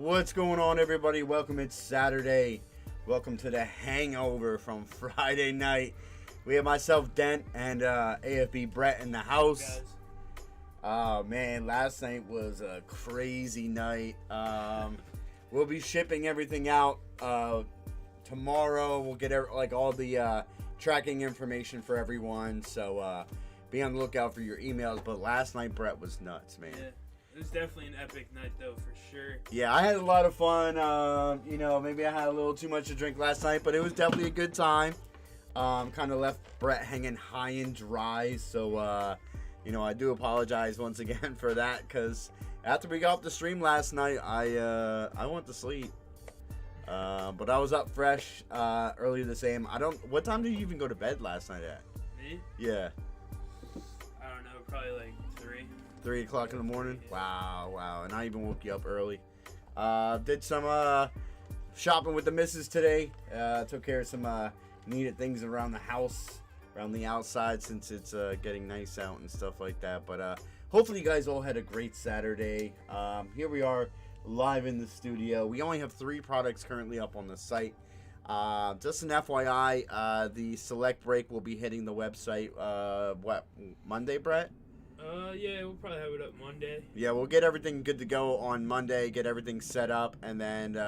What's going on, everybody? Welcome. It's Saturday. Welcome to the hangover from Friday night. We have myself, Dent, and AFB Brett in the house. Guys. Oh man, last night was a crazy night. We'll be shipping everything out tomorrow. We'll get all the tracking information for everyone. So be on the lookout for your emails. But last night, Brett, was nuts, man. Yeah, it was definitely an epic night, though, for sure. Yeah, I had a lot of fun. Maybe I had a little too much to drink last night, but it was definitely a good time. Kind of left Brett hanging high and dry. So, I do apologize once again for that, because after we got off the stream last night, I went to sleep. But I was up fresh earlier the same. What time did you even go to bed last night at? Me? Yeah. I don't know, probably like 3. 3 o'clock in the morning? Yeah. Wow. And I even woke you up early. Did some shopping with the missus today. Took care of some needed things around the house, around the outside, since it's getting nice out and stuff like that. But hopefully you guys all had a great Saturday. Here we are live in the studio. We only have 3 products currently up on the site. Just an FYI, the select break will be hitting the website, Monday, Brett? Yeah, we'll probably have it up Monday. Yeah, we'll get everything good to go on Monday, get everything set up, and then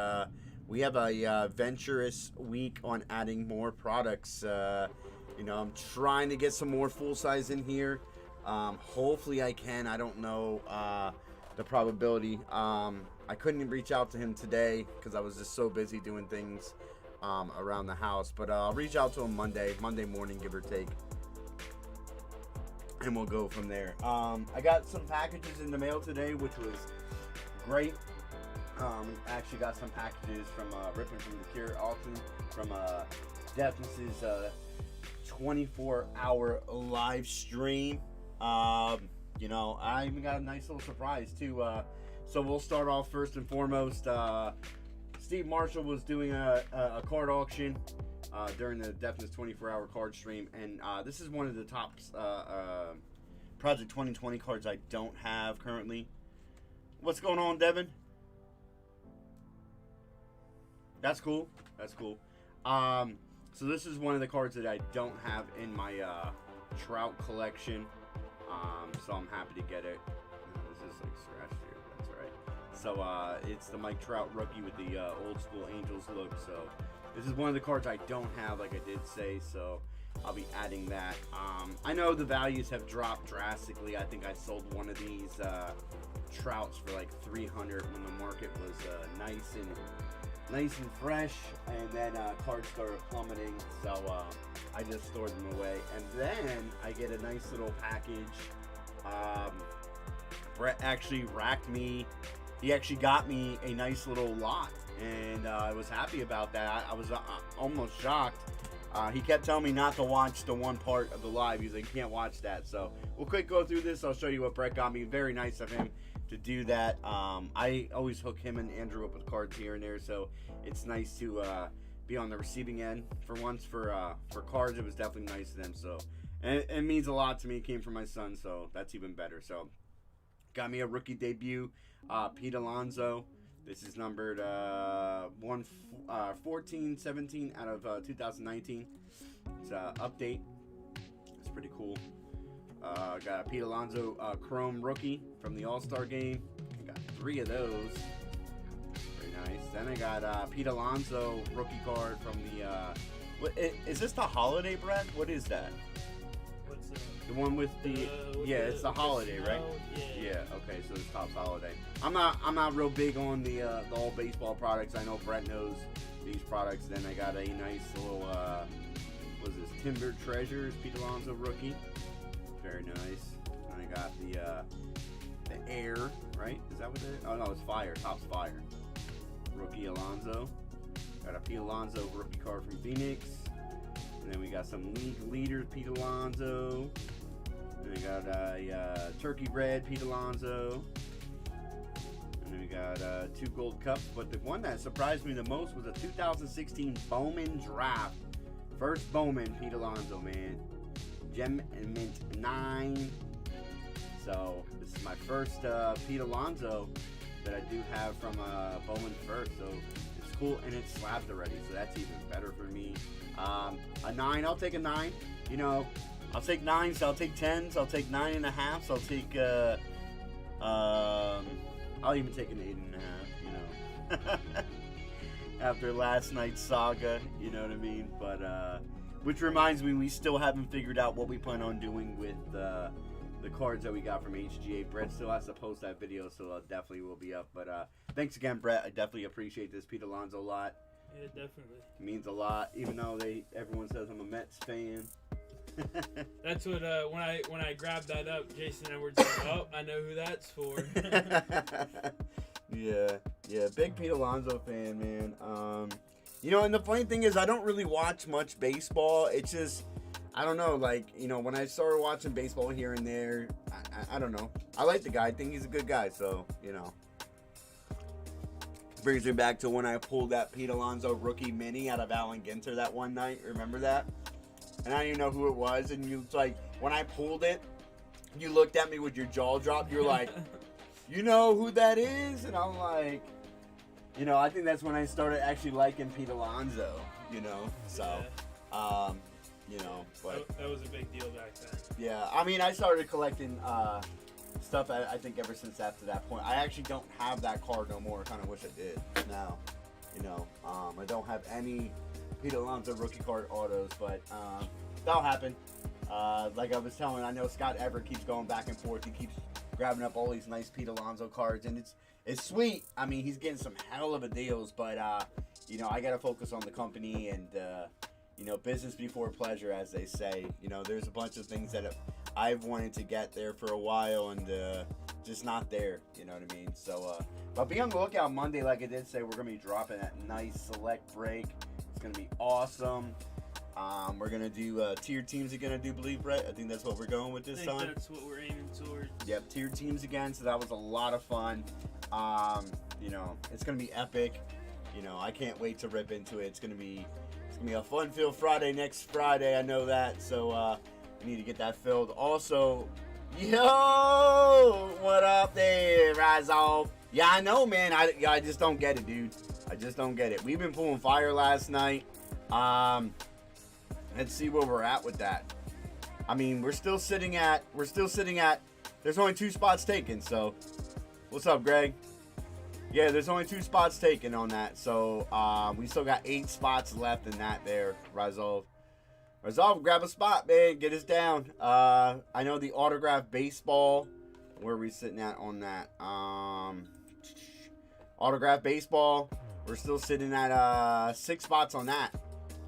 we have a venturous week on adding more products. I'm trying to get some more full size in here. Hopefully I can. I don't know the probability. I couldn't reach out to him today because I was just so busy doing things around the house. But I'll reach out to him Monday morning, give or take. And we'll go from there. I got some packages in the mail today, which was great. Actually got some packages from Ripping from the Cure auction from Deafness's 24-hour live stream. I even got a nice little surprise too. So we'll start off first and foremost. Steve Marshall was doing a card auction during the Deafness 24-hour card stream, and this is one of the top Project 2020 cards I don't have currently. What's going on, Devin? That's cool. So this is one of the cards that I don't have in my Trout collection. So I'm happy to get it. This is like scratched here. That's all right. So it's the Mike Trout rookie with the old school Angels look. So this is one of the cards I don't have, like I did say. So I'll be adding that. I know the values have dropped drastically. I think I sold one of these Trouts for like $300 when the market was nice and fresh, and then cards started plummeting, so I just stored them away. And then I get a nice little package. Brett actually he actually got me a nice little lot, and I was happy about that. I was almost shocked. He kept telling me not to watch the one part of the live. He's like, you can't watch that. So we'll quick go through this. I'll show you what Brett got me. Very nice of him to do that. I always hook him and Andrew up with cards here and there, so it's nice to be on the receiving end for once. For cards, it was definitely nice of them. So and it means a lot to me. It came from my son, so that's even better. So got me a rookie debut, Pete Alonso. This is numbered 1417 out of 2019. It's an update. It's pretty cool. Got a Pete Alonso Chrome rookie from the All-Star game. I got 3 of those. Very nice. Then I got Pete Alonso rookie card from the... is this the Holiday, Brett? What is that? What's that? The one with the... it's the Holiday, right? Yeah, okay, so it's Topps Holiday. I'm not real big on the all baseball products. I know Brett knows these products. Then I got a nice little... what is this? Timber Treasures Pete Alonso rookie. Very nice. And I got the Air, right? Is that what it is? Oh no, it's Fire. Topps Fire. Rookie Alonso. Got a Pete Alonso rookie card from Phoenix. And then we got some league leaders Pete Alonso. And we got a Turkey Red Pete Alonso. And then we got 2 gold cups. But the one that surprised me the most was a 2016 Bowman Draft. First Bowman Pete Alonso, man. Gem and Mint 9. So this is my first Pete Alonso that I do have from Bowman First, so it's cool, and it's slabbed already, so that's even better for me. A 9, I'll take a 9. You know, I'll take 9s, I'll take 10s, I'll take 9.5s, I'll take I'll even take an 8.5. You know, after last night's saga, you know what I mean. But which reminds me, we still haven't figured out what we plan on doing with the cards that we got from HGA. Brett still has to post that video, so it definitely will be up. But thanks again, Brett. I definitely appreciate this Pete Alonso a lot. Yeah, definitely. It means a lot, even though everyone says I'm a Mets fan. That's what when I grabbed that up, Jason Edwards said, "Oh, I know who that's for." yeah, big Pete Alonso fan, man. You know, and the funny thing is, I don't really watch much baseball. It's just, I don't know, like, you know, when I started watching baseball here and there, I don't know. I like the guy. I think he's a good guy, so, you know. Brings me back to when I pulled that Pete Alonso rookie mini out of Allen Ginter that one night. Remember that? And I didn't even know who it was. And you, like, when I pulled it, you looked at me with your jaw dropped. You're like, you know who that is? And I'm like, you know, I think that's when I started actually liking Pete Alonso, you know. So, you know, but that was a big deal back then. Yeah, I mean, I started collecting stuff, I think, ever since after that point. I actually don't have that card no more. I kind of wish I did now. You know, I don't have any Pete Alonso rookie card autos, but that'll happen. Like I was telling, I know Scott Everett keeps going back and forth. He keeps grabbing up all these nice Pete Alonso cards, and it's sweet. I mean, he's getting some hell of a deals, but you know, I got to focus on the company and you know, business before pleasure, as they say. You know, there's a bunch of things that I've wanted to get there for a while and just not there, you know what I mean? So, but be on the lookout Monday, like I did say, we're going to be dropping that nice select break. It's going to be awesome. We're going to do tiered teams again, I do believe, Brett. I think that's what we're going with this time. That's what we're aiming towards. Yep, tiered teams again, so that was a lot of fun. You know, it's going to be epic. You know, I can't wait to rip into it. It's going to be a fun-filled Friday next Friday. I know that. So we need to get that filled. Also, yo, what up there, Rise Off? Yeah, I know, man. I just don't get it, dude. I just don't get it. We've been pulling fire last night. Let's see where we're at with that. I mean, we're still sitting at. There's only 2 spots taken. So, what's up, Greg? Yeah, there's only 2 spots taken on that, so we still got 8 spots left in that there, Razov. Razov, grab a spot, man. Get us down. I know the autograph baseball. Where are we sitting at on that? Autograph baseball. We're still sitting at 6 spots on that.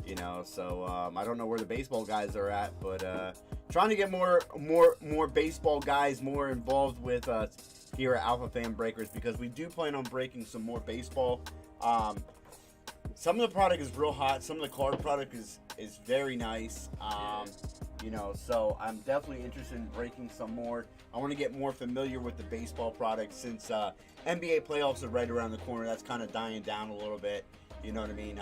You know, so I don't know where the baseball guys are at, but trying to get more baseball guys more involved with us here at Alpha Fan Breakers, because we do plan on breaking some more baseball. Some of the product is real hot. Some of the card product is very nice. You know, so I'm definitely interested in breaking some more. I want to get more familiar with the baseball product since NBA playoffs are right around the corner. That's kind of dying down a little bit. You know what I mean?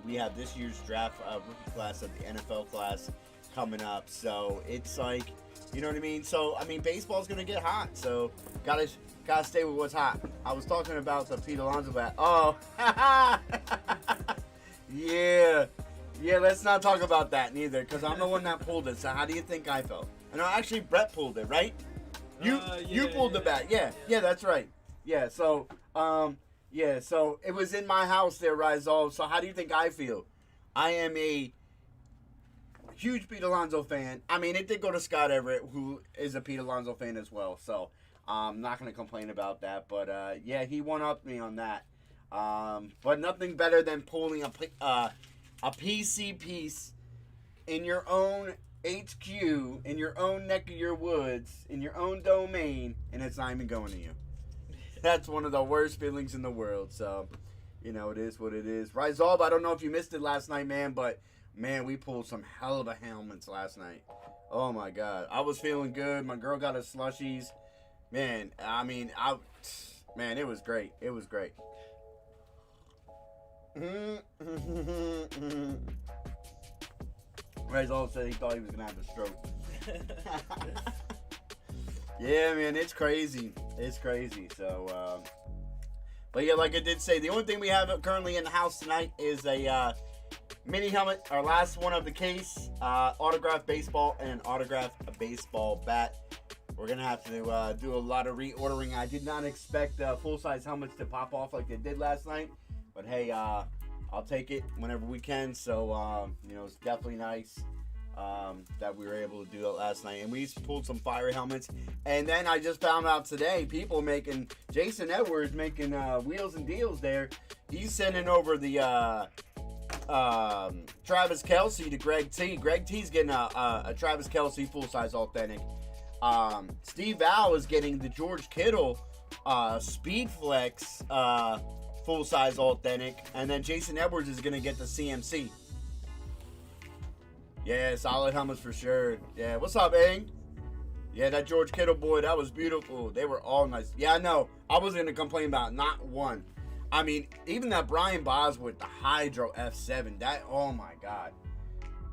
We have this year's draft rookie class of the NFL class coming up. So it's like, you know what I mean? So, I mean, baseball's going to get hot. So, gotta stay with what's hot. I was talking about the Pete Alonso bat. Oh, yeah. Yeah, let's not talk about that neither, because I'm the one that pulled it. So, how do you think I felt? No, actually, Brett pulled it, right? You pulled the bat. Yeah, that's right. Yeah, so, so it was in my house there, Rizal. So, how do you think I feel? I am a huge Pete Alonso fan. I mean, it did go to Scott Everett, who is a Pete Alonso fan as well. So, I'm not going to complain about that. But, yeah, he one-upped me on that. But nothing better than pulling a PC piece in your own HQ, in your own neck of your woods, in your own domain, and it's not even going to you. That's one of the worst feelings in the world. So, you know, it is what it is. Rizal, I don't know if you missed it last night, man, but man, we pulled some hell of a helmets last night. Oh, my God. I was feeling good. My girl got us slushies. Man, I mean, man, it was great. It was great. Rizal said he thought he was going to have a stroke. Yeah, man, it's crazy. It's crazy. So, But yeah, like I did say, the only thing we have currently in the house tonight is a mini helmet, our last one of the case, autographed baseball, and an autographed baseball bat. We're going to have to do a lot of reordering. I did not expect full-size helmets to pop off like they did last night. But hey, I'll take it whenever we can. So, it's definitely nice that we were able to do it last night. And we pulled some fire helmets. And then I just found out today, Jason Edwards making wheels and deals there. He's sending over the Travis Kelce to Greg T. Greg T's getting a Travis Kelce full-size authentic. Steve Val is getting the George Kittle Speed Flex full-size authentic. And then Jason Edwards is going to get the CMC. Yeah, solid helmets for sure. Yeah, what's up, Ing? Yeah, that George Kittle boy, that was beautiful. They were all nice. Yeah, I know. I wasn't going to complain about not one. I mean, even that Brian Bosworth, the Hydro F7, that, oh my God.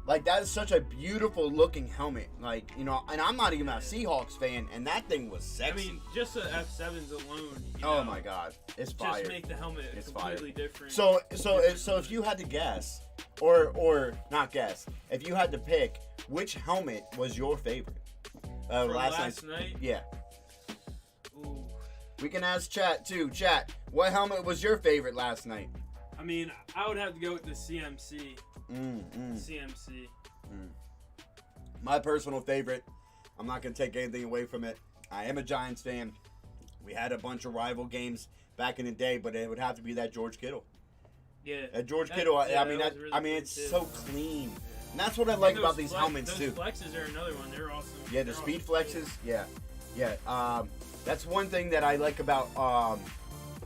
Like, that is such a beautiful looking helmet. Like, and I'm not even a Seahawks fan, and that thing was sexy. I mean, just the F7s alone. Oh my God. It's fire. Just make the helmet completely different. So if you had to guess, or not guess, if you had to pick, which helmet was your favorite? Last night? Yeah. Ooh. We can ask chat too. Chat, what helmet was your favorite last night? I mean, I would have to go with the CMC. CMC. My personal favorite. I'm not going to take anything away from it. I am a Giants fan. We had a bunch of rival games back in the day, but it would have to be that George Kittle. Yeah. That George Kittle. It's so clean. And that's what I like about these helmets too. Those flexes are another one. They're awesome. Yeah, the speed flexes. Yeah. That's one thing that I like about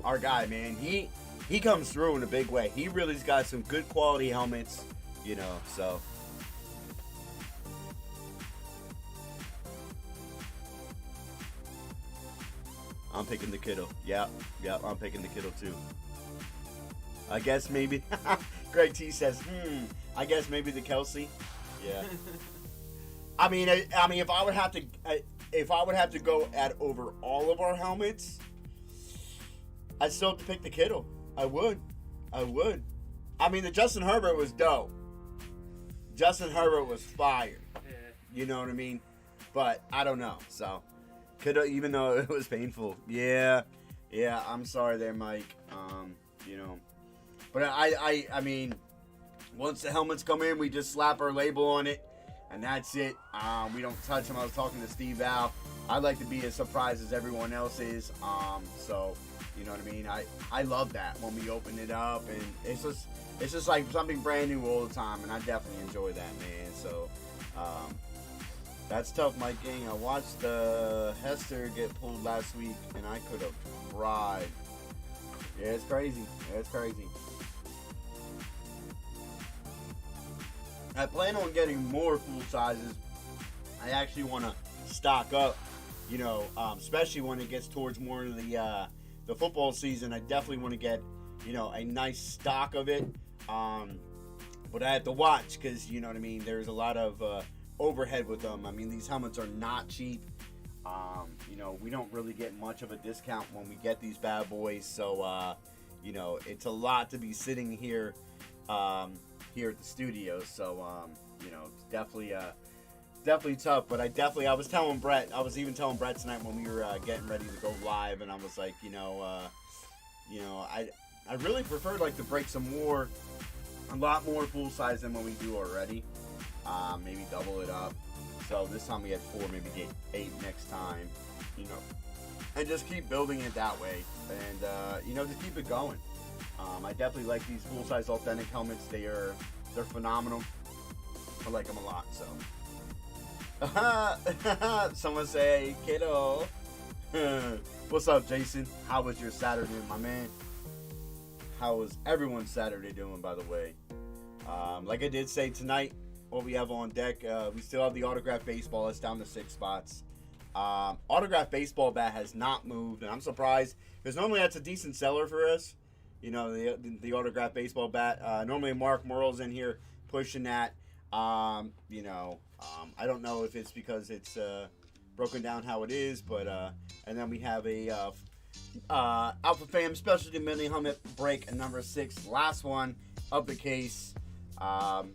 our guy, man. He comes through in a big way. He really's got some good quality helmets, so. I'm picking the Kittle. Yeah, I'm picking the Kittle too. I guess maybe Greg T says, I guess maybe the Kelce. Yeah. I mean, if I would have to go at over all of our helmets, I'd still have to pick the Kittle. I would. I mean, the Justin Herbert was dope. Justin Herbert was fire. Yeah. You know what I mean? But I don't know. So, even though it was painful. Yeah. I'm sorry there, Mike. But I mean, once the helmets come in, we just slap our label on it, and that's it. We don't touch them. I was talking to Steve Val. I'd like to be as surprised as everyone else is. So. You know what I mean? I love that when we open it up, and it's just like something brand new all the time, and I definitely enjoy that, man. So that's tough, Mike Gang. I watched Hester get pulled last week, and I could have cried. Yeah, it's crazy. I plan on getting more full sizes. I actually want to stock up, especially when it gets towards more of the football season. I definitely want to get, a nice stock of it. But I have to watch because, you know what I mean, there's a lot of overhead with them. I mean, these helmets are not cheap. We don't really get much of a discount when we get these bad boys. So, it's a lot to be sitting here here at the studio. So, it's definitely tough, but I was telling Brett, I was even telling Brett tonight when we were getting ready to go live, and I was like, I really prefer to break a lot more full size than what we do already. Maybe double it up. So this time we had 4, maybe get 8 next time, and just keep building it that way, and just keep it going. I definitely like these full size authentic helmets. They're phenomenal. I like them a lot. So. Someone say, kiddo. What's up, Jason? How was your Saturday, my man? How was everyone's Saturday doing, by the way? Like I did say tonight, what we have on deck, we still have the autographed baseball. It's down to 6 spots. Autographed baseball bat has not moved, and I'm surprised because normally that's a decent seller for us. The autographed baseball bat. Normally Mark Merle's in here pushing that. I don't know if it's because it's broken down how it is, but and then we have a Alpha Fam Specialty Mini Helmet Break number 6. Last one of the case.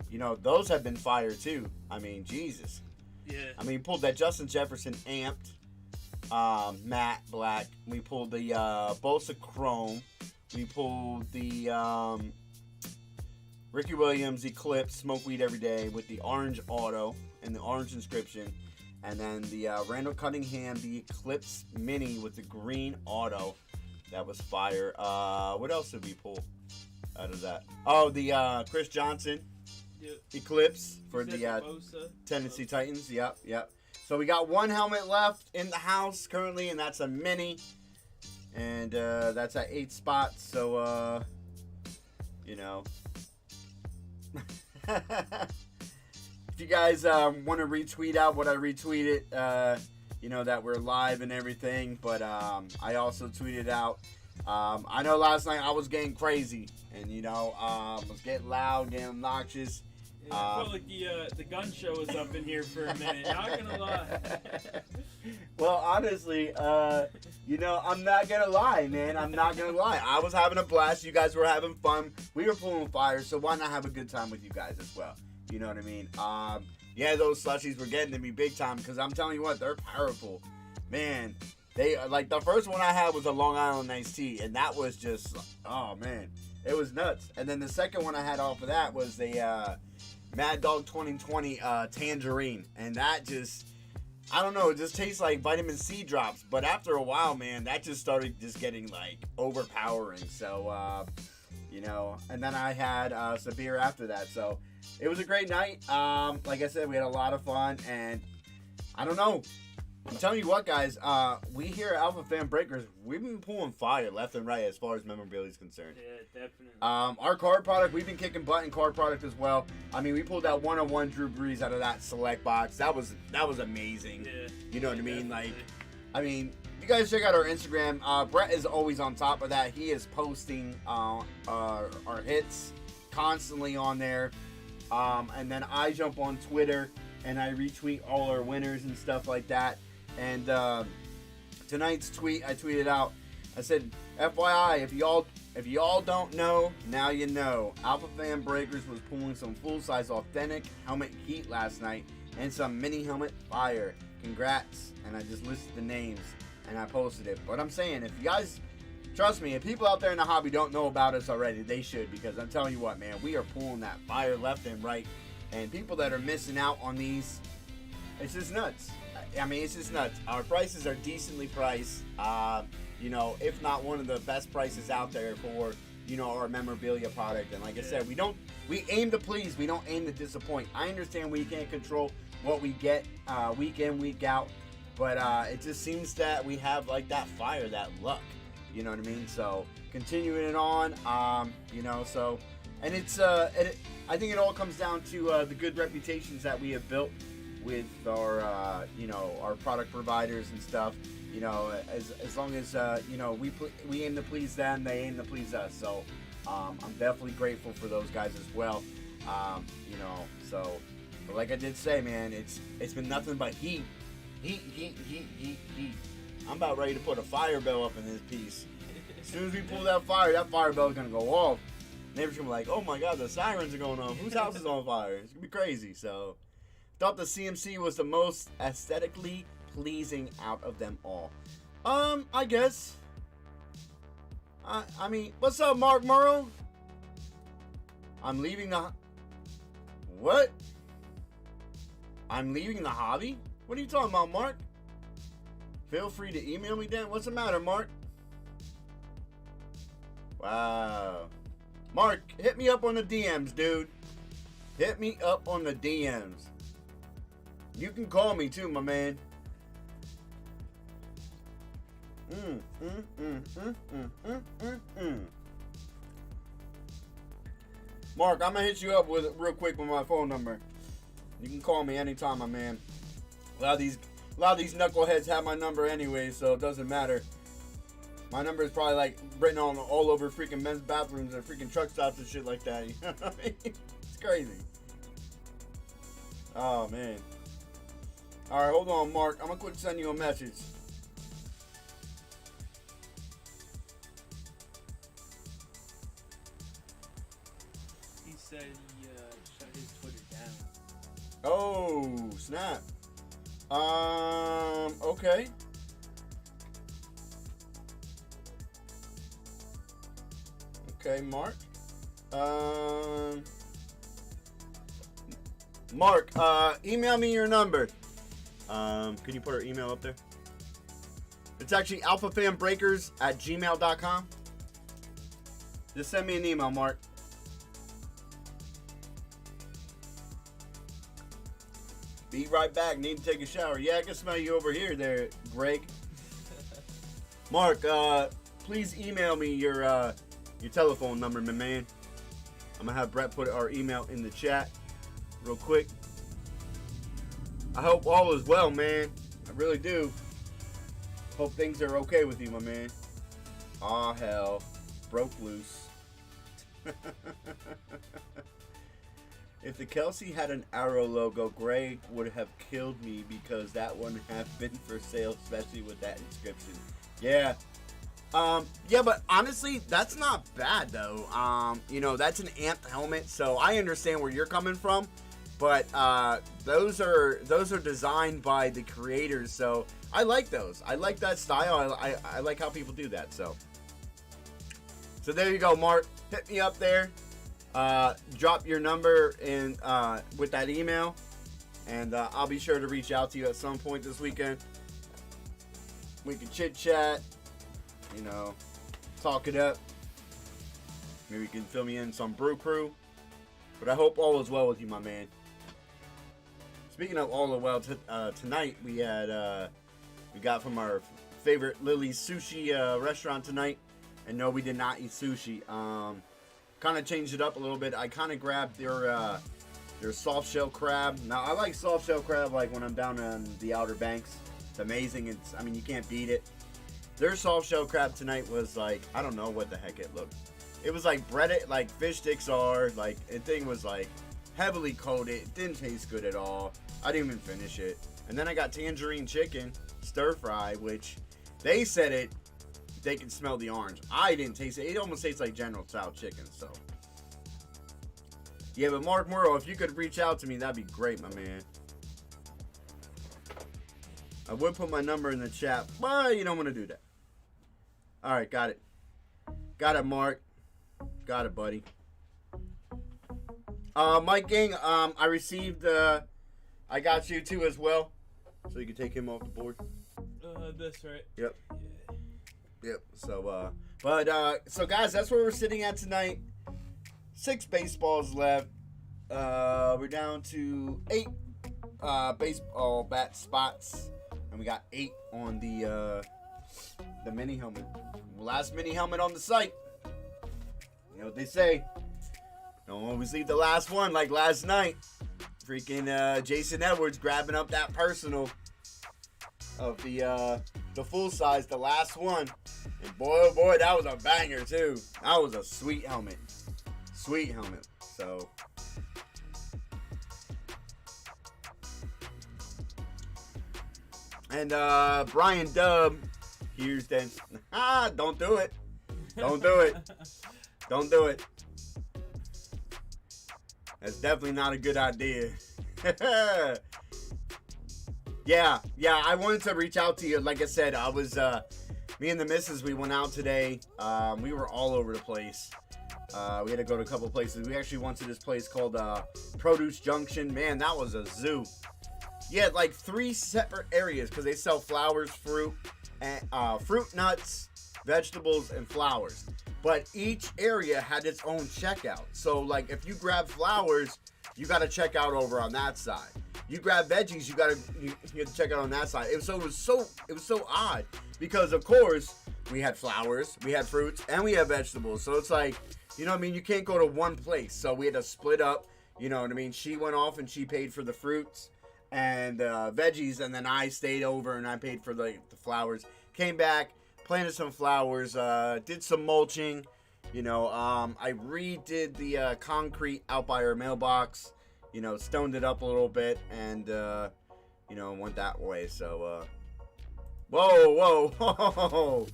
You know, those have been fire too. I mean, Jesus. Yeah. I mean, we pulled that Justin Jefferson amped, matte black. We pulled the Bosa Chrome. We pulled the Ricky Williams Eclipse Smoke Weed Every Day with the orange auto and the orange inscription. And then the Randall Cunningham, the Eclipse Mini with the green auto. That was fire. What else did we pull out of that? Oh, the Chris Johnson Eclipse for the Tennessee Titans. Yep. So we got one helmet left in the house currently, and that's a mini. And that's at 8 spots. So, you know. If you guys want to retweet out what I retweeted, you know, that we're live and everything. But I also tweeted out, I know last night I was getting crazy. And, you know, was getting loud, getting obnoxious. Yeah, I felt like the gun show was up in here for a minute. Not gonna lie. Well, honestly, you know, I'm not gonna lie, man. I'm not gonna lie. I was having a blast. You guys were having fun. We were pulling fire, so why not have a good time with you guys as well? You know what I mean? Yeah, those slushies were getting to me big time because I'm telling you what, they're powerful, man. They like the first one I had was a Long Island iced tea, and that was just, oh man, it was nuts. And then the second one I had off of that was the Mad Dog 2020 tangerine, and that just, I don't know, it just tastes like vitamin C drops. But after a while, man, that just started just getting like overpowering. So, you know, and then I had some beer after that. So it was a great night. Like I said, we had a lot of fun, and I don't know. I'm telling you what, guys, we here at Alpha Fan Breakers, we've been pulling fire left and right as far as memorabilia is concerned. Yeah, definitely. Our card product, we've been kicking butt in card product as well. I mean, we pulled that 101 Drew Brees out of that select box. That was amazing. Yeah. You know what I mean? Definitely. Like, I mean, you guys check out our Instagram. Brett is always on top of that. He is posting our hits constantly on there. And then I jump on Twitter and I retweet all our winners and stuff like that. And tonight's tweet, I tweeted out, I said, FYI, if y'all don't know, now you know. Alpha Fan Breakers was pulling some full-size authentic helmet heat last night and some mini helmet fire. Congrats. And I just listed the names and I posted it. But I'm saying, if you guys, trust me, if people out there in the hobby don't know about us already, they should, because I'm telling you what, man, we are pulling that fire left and right. And people that are missing out on these, it's just nuts. I mean, it's just nuts. Our prices are decently priced. You know, if not one of the best prices out there for, you know, our memorabilia product. And like I said, we aim to please. We don't aim to disappoint. I understand we can't control what we get week in, week out. But it just seems that we have like that fire, that luck. You know what I mean? So continuing it on, you know, so, and it's, I think it all comes down to the good reputations that we have built with our, you know, our product providers and stuff. You know, as long as, you know, we aim to please them, they aim to please us. So I'm definitely grateful for those guys as well. You know, so, but like I did say, man, it's been nothing but heat. I'm about ready to put a fire bell up in this piece. As soon as we pull that fire bell is gonna go off. Neighbors gonna be like, oh my god, the sirens are going off. Whose house is on fire? It's gonna be crazy. So, thought the CMC was the most aesthetically pleasing out of them all. I guess. I mean, what's up, Mark Morrow? I'm leaving the... What? I'm leaving the hobby? What are you talking about, Mark? Feel free to email me then. What's the matter, Mark? Wow. Mark, hit me up on the DMs, dude. Hit me up on the DMs. You can call me too, my man. Mark, I'm gonna hit you up with real quick with my phone number. You can call me anytime, my man. A lot of these knuckleheads have my number anyway, so it doesn't matter. My number is probably like written on all over freaking men's bathrooms or freaking truck stops and shit like that. You know what I mean? It's crazy. Oh man. All right, hold on, Mark. I'm gonna quick send you a message. snap. Okay. Okay, Mark. Mark, email me your number. Can you put our email up there? It's actually alphafanbreakers@gmail.com. Just send me an email, Mark. Be right back. Need to take a shower. Yeah, I can smell you over here there, Greg. Mark, please email me your telephone number, my man. I'm going to have Brett put our email in the chat real quick. I hope all is well, man. I really do. Hope things are okay with you, my man. Aw, hell. Broke loose. If the Kelsey had an arrow logo, Greg would have killed me because that one have been for sale, especially with that inscription. Yeah. Yeah, but honestly, that's not bad though. You know, that's an amped helmet, so I understand where you're coming from. But those are designed by the creators, so I like those. I like that style. I like how people do that. So there you go, Mark. Hit me up there. Drop your number in with that email, and I'll be sure to reach out to you at some point this weekend. We can chit chat, you know, talk it up. Maybe you can fill me in some brew crew. But I hope all is well with you, my man. Speaking of all is well, tonight we got from our favorite Lily's Sushi restaurant tonight, and no, we did not eat sushi. Kind of changed it up a little bit. I kind of grabbed their soft shell crab. Now I like soft shell crab like when I'm down on the Outer Banks. It's amazing. I mean, you can't beat it. Their soft shell crab tonight was like, I don't know what the heck it looked. It was like breaded, like fish sticks are. Like, the thing was like heavily coated. It didn't taste good at all. I didn't even finish it. And then I got tangerine chicken stir fry, which they said they can smell the orange. I didn't taste it. It almost tastes like General Tso chicken. So yeah, but Mark Morrow, if you could reach out to me, that'd be great, my man. I would put my number in the chat, but you don't want to do that. All right, got it. Got it, Mark. Got it, buddy. Mike Gang, I received, I got you too as well. So you can take him off the board. This, right? Yep. Yeah. Yep. So, so guys, that's where we're sitting at tonight. 6 baseballs left. We're down to 8 baseball bat spots. And we got 8 on the mini helmet. Last mini helmet on the site. You know what they say. Don't always leave the last one like last night. Freaking Jason Edwards grabbing up that personal of the full size, the last one. And boy, oh boy, that was a banger too. That was a sweet helmet. Sweet helmet. So and Brian Dubb, here's then. Don't do it. Don't do it. Don't do it. That's definitely not a good idea. Yeah, I wanted to reach out to you. Like I said, I was, me and the missus, we went out today. We were all over the place. We had to go to a couple places. We actually went to this place called Produce Junction. Man, that was a zoo. Yeah, like 3 separate areas because they sell flowers, fruit, and fruit, nuts, vegetables, and flowers. But each area had its own checkout. So, like, if you grab flowers, you got to check out over on that side. You grab veggies, you have to check out on that side. It was so odd because, of course, we had flowers, we had fruits, and we had vegetables. So it's like, you know what I mean? You can't go to one place. So we had to split up. You know what I mean? She went off and she paid for the fruits and veggies, and then I stayed over and I paid for the flowers. Came back, planted some flowers, did some mulching. You know, I redid the concrete out by our mailbox. You know, stoned it up a little bit and, you know, went that way. So, whoa.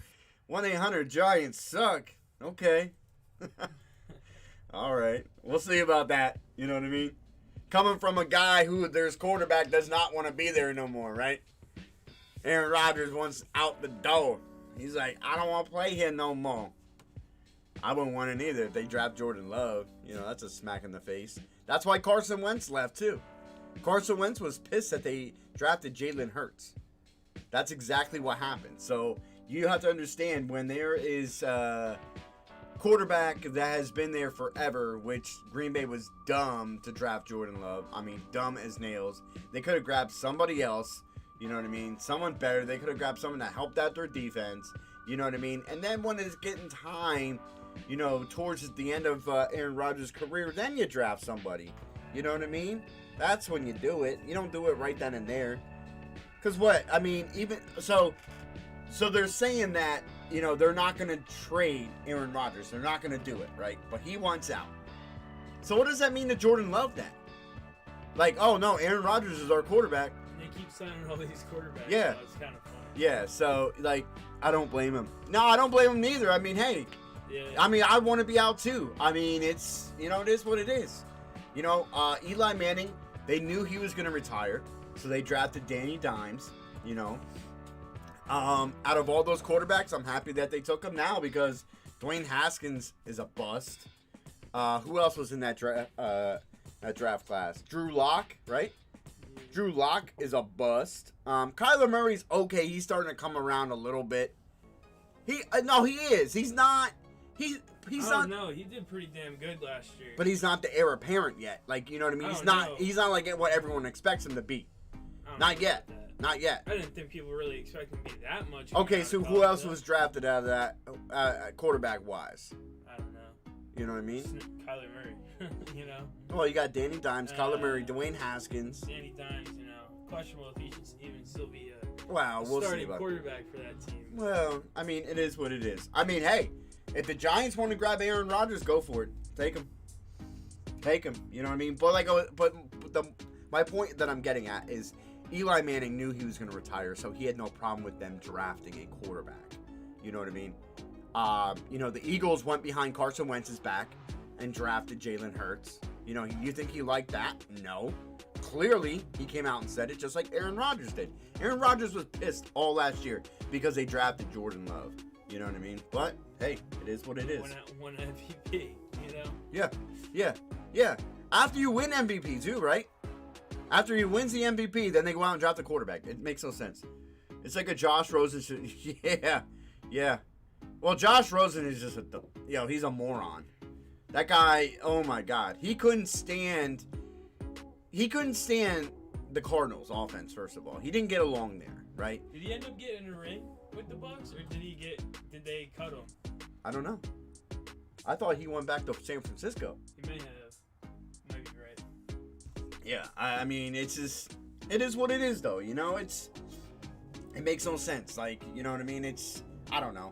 1-800-GIANTS suck. Okay. All right. We'll see about that. You know what I mean? Coming from a guy who their quarterback does not want to be there no more, right? Aaron Rodgers wants out the door. He's like, I don't want to play here no more. I wouldn't want it either if they draft Jordan Love. You know, that's a smack in the face. That's why Carson Wentz left, too. Carson Wentz was pissed that they drafted Jalen Hurts. That's exactly what happened. So you have to understand when there is a quarterback that has been there forever, which Green Bay was dumb to draft Jordan Love. I mean, dumb as nails. They could have grabbed somebody else. You know what I mean? Someone better. They could have grabbed someone that helped out their defense. You know what I mean? And then when it's getting time, you know, towards the end of Aaron Rodgers' career, then you draft somebody. You know what I mean? That's when you do it. You don't do it right then and there. Because what? I mean, even... So they're saying that, you know, they're not going to trade Aaron Rodgers. They're not going to do it, right? But he wants out. So what does that mean to Jordan Love then? Like, oh, no, Aaron Rodgers is our quarterback. They keep signing all these quarterbacks. Yeah. So it's kind of funny. Yeah, so, like, I don't blame him. No, I don't blame him neither. I mean, hey. Yeah. I mean, I want to be out too. I mean, it's, you know, it is what it is. You know, Eli Manning, they knew he was going to retire, so they drafted Danny Dimes, you know. Out of all those quarterbacks, I'm happy that they took him now because Dwayne Haskins is a bust. Who else was in that draft class? Drew Lock, right? Drew Lock is a bust. Kyler Murray's okay. He's starting to come around a little bit. He is. He's not. He's not. No, he did pretty damn good last year. But he's not the heir apparent yet. Like, you know what I mean? He's not. He's not like what everyone expects him to be. Not yet. Not yet. I didn't think people really expected him to be that much. Okay, so who else was drafted out of that quarterback wise? I don't know. You know what I mean? Kyler Murray. You know. Well, you got Danny Dimes, Kyler Murray, Dwayne Haskins. Danny Dimes, you know, questionable if he should even still be a we'll see starting about quarterback for that team. Well, I mean, it is what it is. I mean, hey, if the Giants want to grab Aaron Rodgers, go for it. Take him. Take him. You know what I mean? But my point that I'm getting at is Eli Manning knew he was going to retire, so he had no problem with them drafting a quarterback. You know what I mean? You know, the Eagles went behind Carson Wentz's back and drafted Jalen Hurts. You know, you think he liked that? No. Clearly, he came out and said it just like Aaron Rodgers did. Aaron Rodgers was pissed all last year because they drafted Jordan Love. You know what I mean? But, hey, it is what it is. One MVP, you know? Yeah. After you win MVP, too, right? After he wins the MVP, then they go out and draft the quarterback. It makes no sense. It's like a Josh Rosen. Yeah. Well, Josh Rosen is just he's a moron. That guy, oh my God. He couldn't stand the Cardinals offense, first of all. He didn't get along there, right? Did he end up getting a ring with the Bucs, or did they cut him? I don't know. I thought he went back to San Francisco. He may have. Might be right. Yeah, I mean, it is what it is, though. You know, it makes no sense. Like, you know what I mean? I don't know.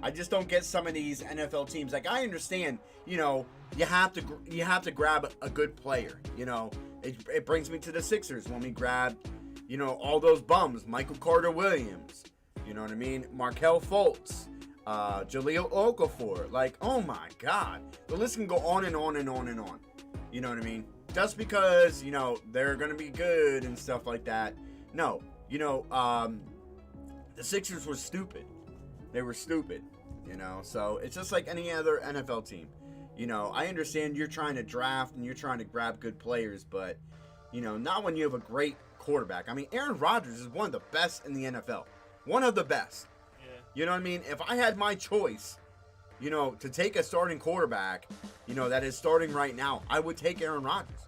I just don't get some of these NFL teams. Like, I understand, you know, you have to grab a good player. You know, it brings me to the Sixers when we grabbed, you know, all those bums. Michael Carter-Williams. You know what I mean? Markelle Fultz. Jahlil Okafor. Like, oh my God. The list can go on and on and on and on. You know what I mean? Just because, you know, they're going to be good and stuff like that. No. You know, the Sixers were stupid. They were stupid, you know. So it's just like any other NFL team. You know, I understand you're trying to draft and you're trying to grab good players, but, you know, not when you have a great quarterback. I mean, Aaron Rodgers is one of the best in the NFL. One of the best. Yeah. You know what I mean? If I had my choice, you know, to take a starting quarterback, you know, that is starting right now, I would take Aaron Rodgers.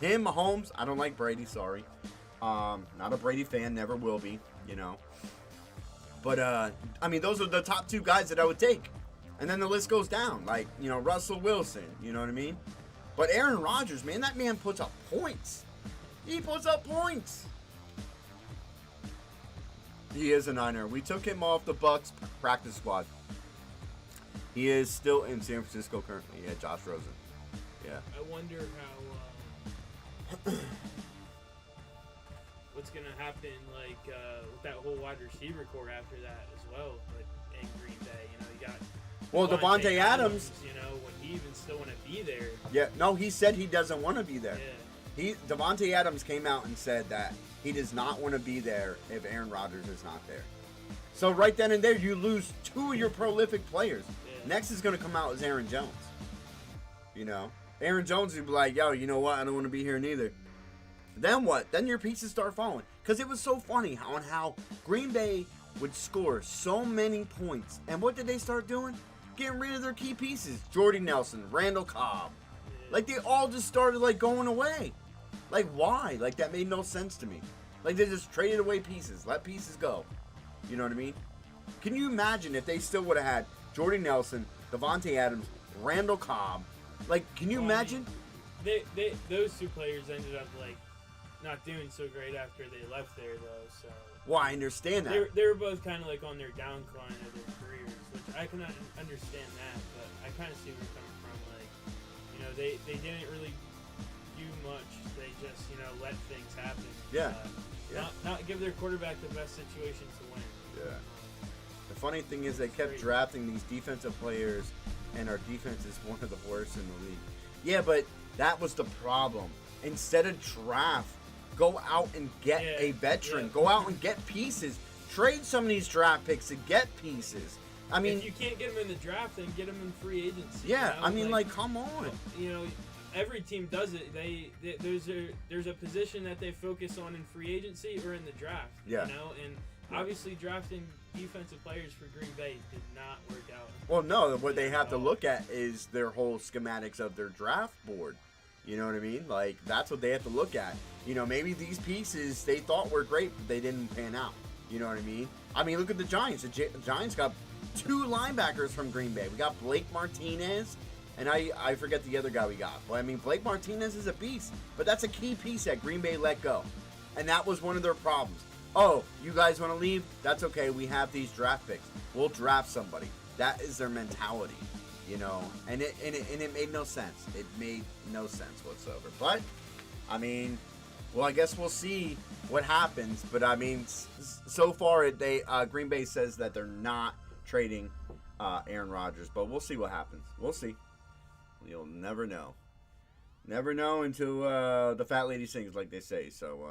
Him, Mahomes, I don't like Brady, sorry. Not a Brady fan, never will be, you know. But, I mean, those are the top two guys that I would take. And then the list goes down. Like, you know, Russell Wilson, you know what I mean? But Aaron Rodgers, man, that man puts up points. He puts up points. He is a Niner. We took him off the Bucs practice squad. He is still in San Francisco currently. Yeah, Josh Rosen. Yeah. I wonder how... what's going to happen, like, with that whole wide receiver core after that as well, but in Green Bay. You know, you got... Well, Devontae Adams... You know, when he even still want to be there. Yeah, no, he said he doesn't want to be there. Yeah. Davante Adams came out and said that he does not want to be there if Aaron Rodgers is not there. So right then and there, you lose two of your prolific players. Yeah. Next is going to come out as Aaron Jones. You know, Aaron Jones would be like, yo, you know what? I don't want to be here neither. Then what? Then your pieces start falling. Because it was so funny on how Green Bay would score so many points. And what did they start doing? Getting rid of their key pieces. Jordy Nelson, Randall Cobb. Like, they all just started, like, going away. Like, why? Like, that made no sense to me. Like, they just traded away pieces. Let pieces go. You know what I mean? Can you imagine if they still would have had Jordy Nelson, Davante Adams, Randall Cobb? Like, can you imagine? I mean, those two players ended up, like, not doing so great after they left there, though, so... Well, I understand that. They were both kind of, like, on their downcline of their careers, which I can understand that, but I kind of see where you're coming from. Like, you know, they didn't really do much. They just, you know, let things happen. Yeah. Not give their quarterback the best situation to win. Yeah. The funny thing is they kept drafting these defensive players, and our defense is one of the worst in the league. Yeah, but that was the problem. Instead of draft, go out and get a veteran. Go out and get pieces. Trade some of these draft picks to get pieces. I mean, if you can't get them in the draft, then get them in free agency. Yeah, you know? I mean, like, come on. You know, every team does it. There's a position that they focus on in free agency or in the draft. Yeah. You know, and obviously drafting defensive players for Green Bay did not work out. Well, no, what they have to look at is their whole schematics of their draft board. You know what I mean? Like, that's what they have to look at. You know, maybe these pieces they thought were great, but they didn't pan out. You know what I mean? I mean, look at the Giants. The Giants got two linebackers from Green Bay. We got Blake Martinez, and I forget the other guy we got. But, I mean, Blake Martinez is a beast, but that's a key piece that Green Bay let go. And that was one of their problems. Oh, you guys want to leave? That's okay. We have these draft picks. We'll draft somebody. That is their mentality. You know, and it made no sense. It made no sense whatsoever. But, I mean, well, I guess we'll see what happens. But, I mean, so far, Green Bay says that they're not trading Aaron Rodgers. But we'll see what happens. We'll see. You'll never know. Never know until the fat lady sings, like they say. So,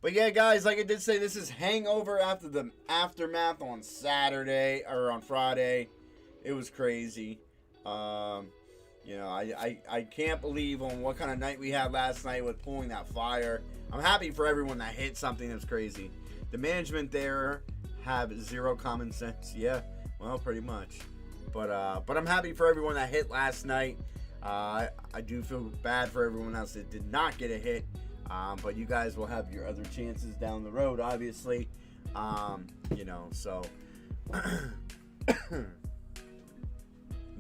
but yeah, guys, like I did say, this is Hangover after the aftermath on Saturday, or on Friday. It was crazy. You know, I can't believe on what kind of night we had last night with pulling that fire. I'm happy for everyone that hit something that's crazy. The management there have zero common sense. Yeah, well, pretty much. But I'm happy for everyone that hit last night. I do feel bad for everyone else that did not get a hit. But you guys will have your other chances down the road, obviously. You know, so...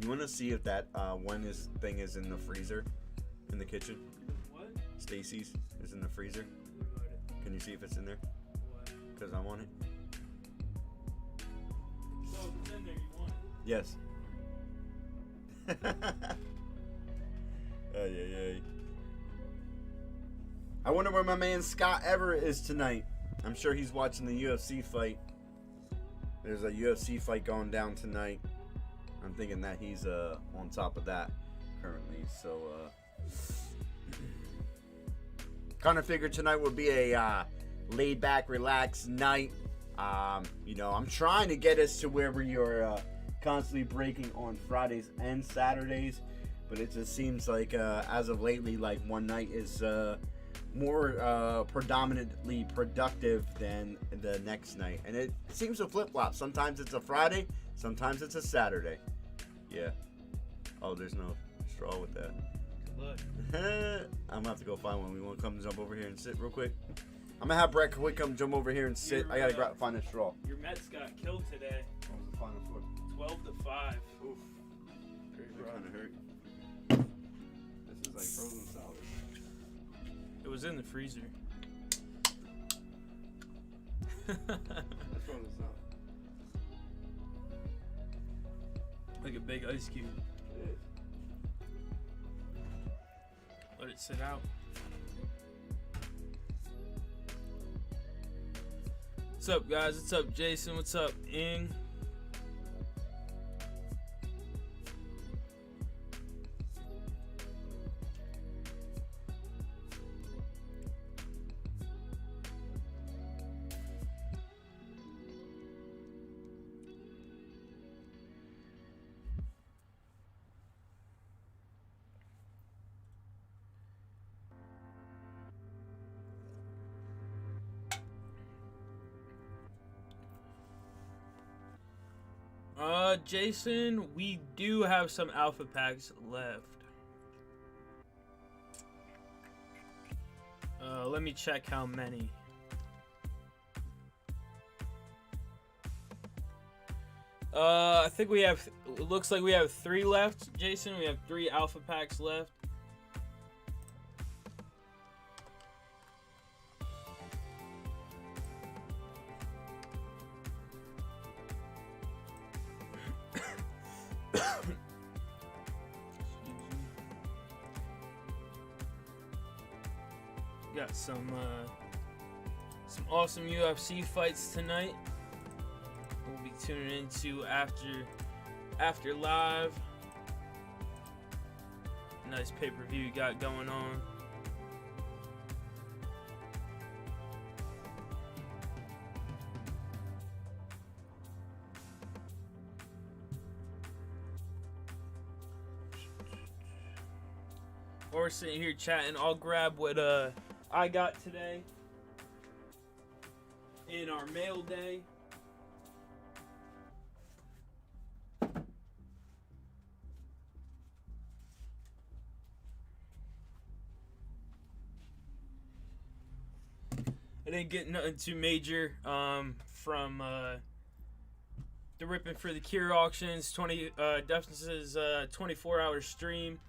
You want to see if that thing is in the freezer in the kitchen? What? Stacy's is in the freezer. Can you see if it's in there? What? Because I want it. So if it's in there, you want it? Yes. Ay. I wonder where my man Scott Everett is tonight. I'm sure he's watching the UFC fight. There's a UFC fight going down tonight. I'm thinking that he's on top of that currently. So, kind of figured tonight would be a laid back, relaxed night. You know, I'm trying to get us to where we are constantly breaking on Fridays and Saturdays, but it just seems like as of lately, like one night is more predominantly productive than the next night, and it seems to flip-flop. Sometimes it's a Friday, sometimes it's a Saturday. Yeah. Oh, there's no straw with that. Good luck. I'm gonna have to go find one. We want to come jump over here and sit real quick. I'm gonna have Brett quick come jump over here and sit. I gotta find a straw. Your Mets got killed today. What was the final score? 12-5. Oof. That kind of hurt. This is like frozen salad. It was in the freezer. That's frozen salad. Like a big ice cube. It is. Let it sit out. What's up, guys? What's up, Jason? What's up, Ing? Jason, we do have some alpha packs left. Let me check how many. I think we have, it looks like we have 3 left, Jason. We have 3 alpha packs left. Got some awesome UFC fights tonight. We'll be tuning into after live. Nice pay-per-view you got going on. While we're sitting here chatting, I'll grab what I got today in our mail day. I didn't get nothing too major from the Ripping for the Cure auctions. Duff's 24-hour stream.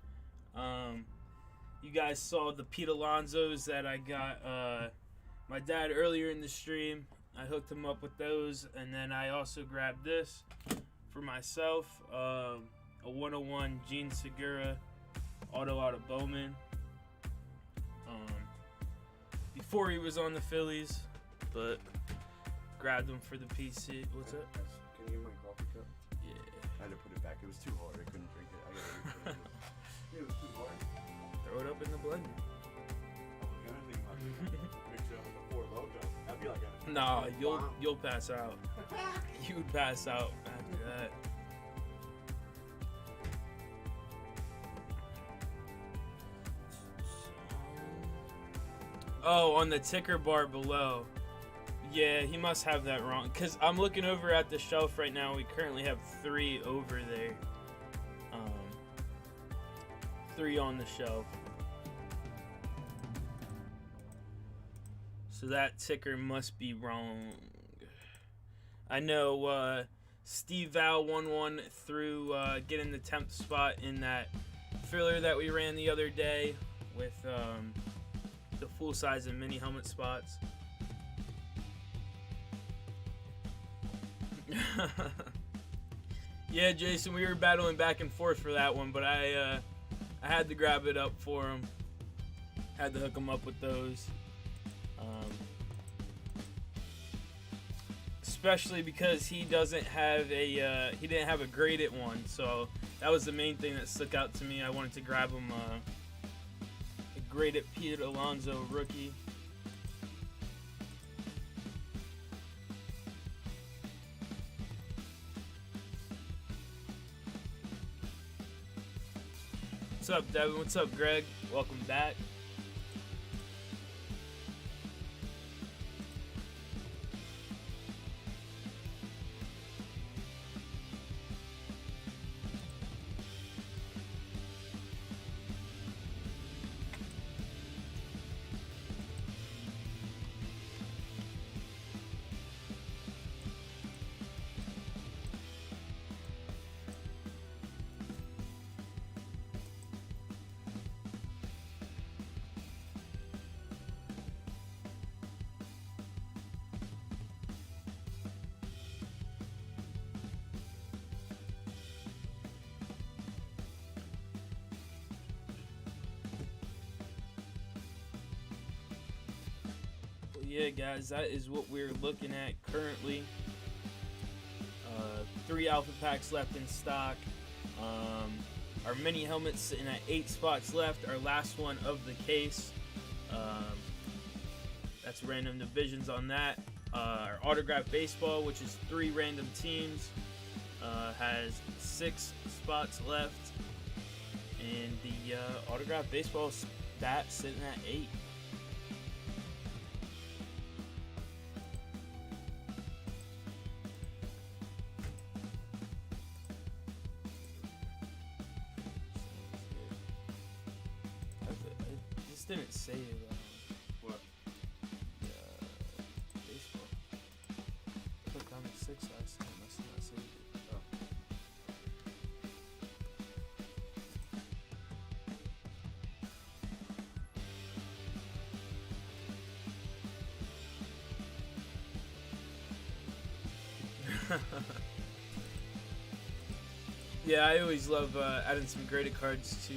You guys saw the Pete Alonsos that I got my dad earlier in the stream. I hooked him up with those, and then I also grabbed this for myself, a 101 Gene Segura auto out of Bowman. Before he was on the Phillies, but grabbed him for the PC. What's up? Can you give me my coffee cup? Yeah. I had to put it back. It was too hard. I couldn't drink it. I gotta refresh it. It was too hard. Throw it up in the blender. I was gonna think about mix it up with the Ford logo. That'd be like a Nah, wow. you'll pass out. You'd pass out after that. Oh, on the ticker bar below. Yeah, he must have that wrong. Because I'm looking over at the shelf right now. We currently have 3 over there. 3 on the shelf. So that ticker must be wrong. I know Steve Val won one through getting the 10th spot in that filler that we ran the other day with the full size and mini helmet spots. Yeah, Jason, we were battling back and forth for that one, but I had to grab it up for him. Had to hook him up with those. Especially because he doesn't have a he didn't have a graded one, so that was the main thing that stuck out to me. I wanted to grab him a graded Pete Alonso rookie. What's up, Devin? What's up, Greg? Welcome back. Yeah, guys, that is what we're looking at currently. 3 alpha packs left in stock. Our mini helmets sitting at 8 spots left. Our last one of the case. That's random divisions on that. Our autograph baseball, which is 3 random teams, has 6 spots left. And the autograph baseball stat sitting at 8. didn't save What? baseball. Clicked on the 6 last time. Must have not saved it. Oh. Yeah, I always love adding some graded cards to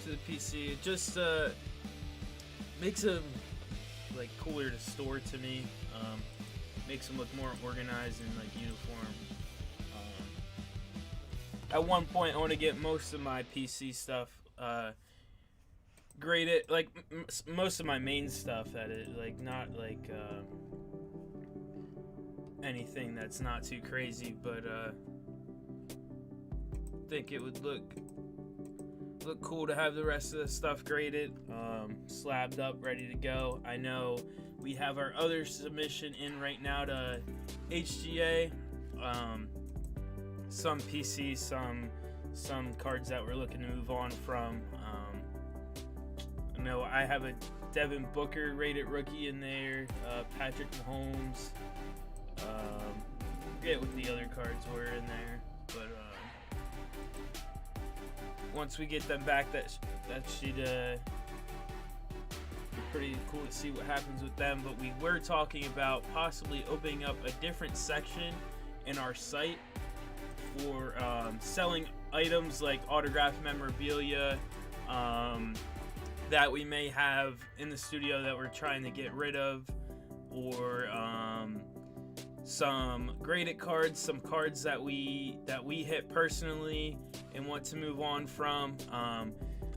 the PC. It just makes them like cooler to store to me. Makes them look more organized and like uniform. At one point, I want to get most of my PC stuff graded, like most of my main stuff. That is like not like anything that's not too crazy, but think it would look cool to have the rest of the stuff graded, slabbed up, ready to go. I know we have our other submission in right now to HGA. Some PCs, some cards that we're looking to move on from. I know I have a Devin Booker rated rookie in there, Patrick Mahomes. Forget what the other cards were in there, but once we get them back, that should be pretty cool to see what happens with them. But we were talking about possibly opening up a different section in our site for selling items like autographed memorabilia that we may have in the studio that we're trying to get rid of, or some graded cards, some cards that we hit personally and want to move on from.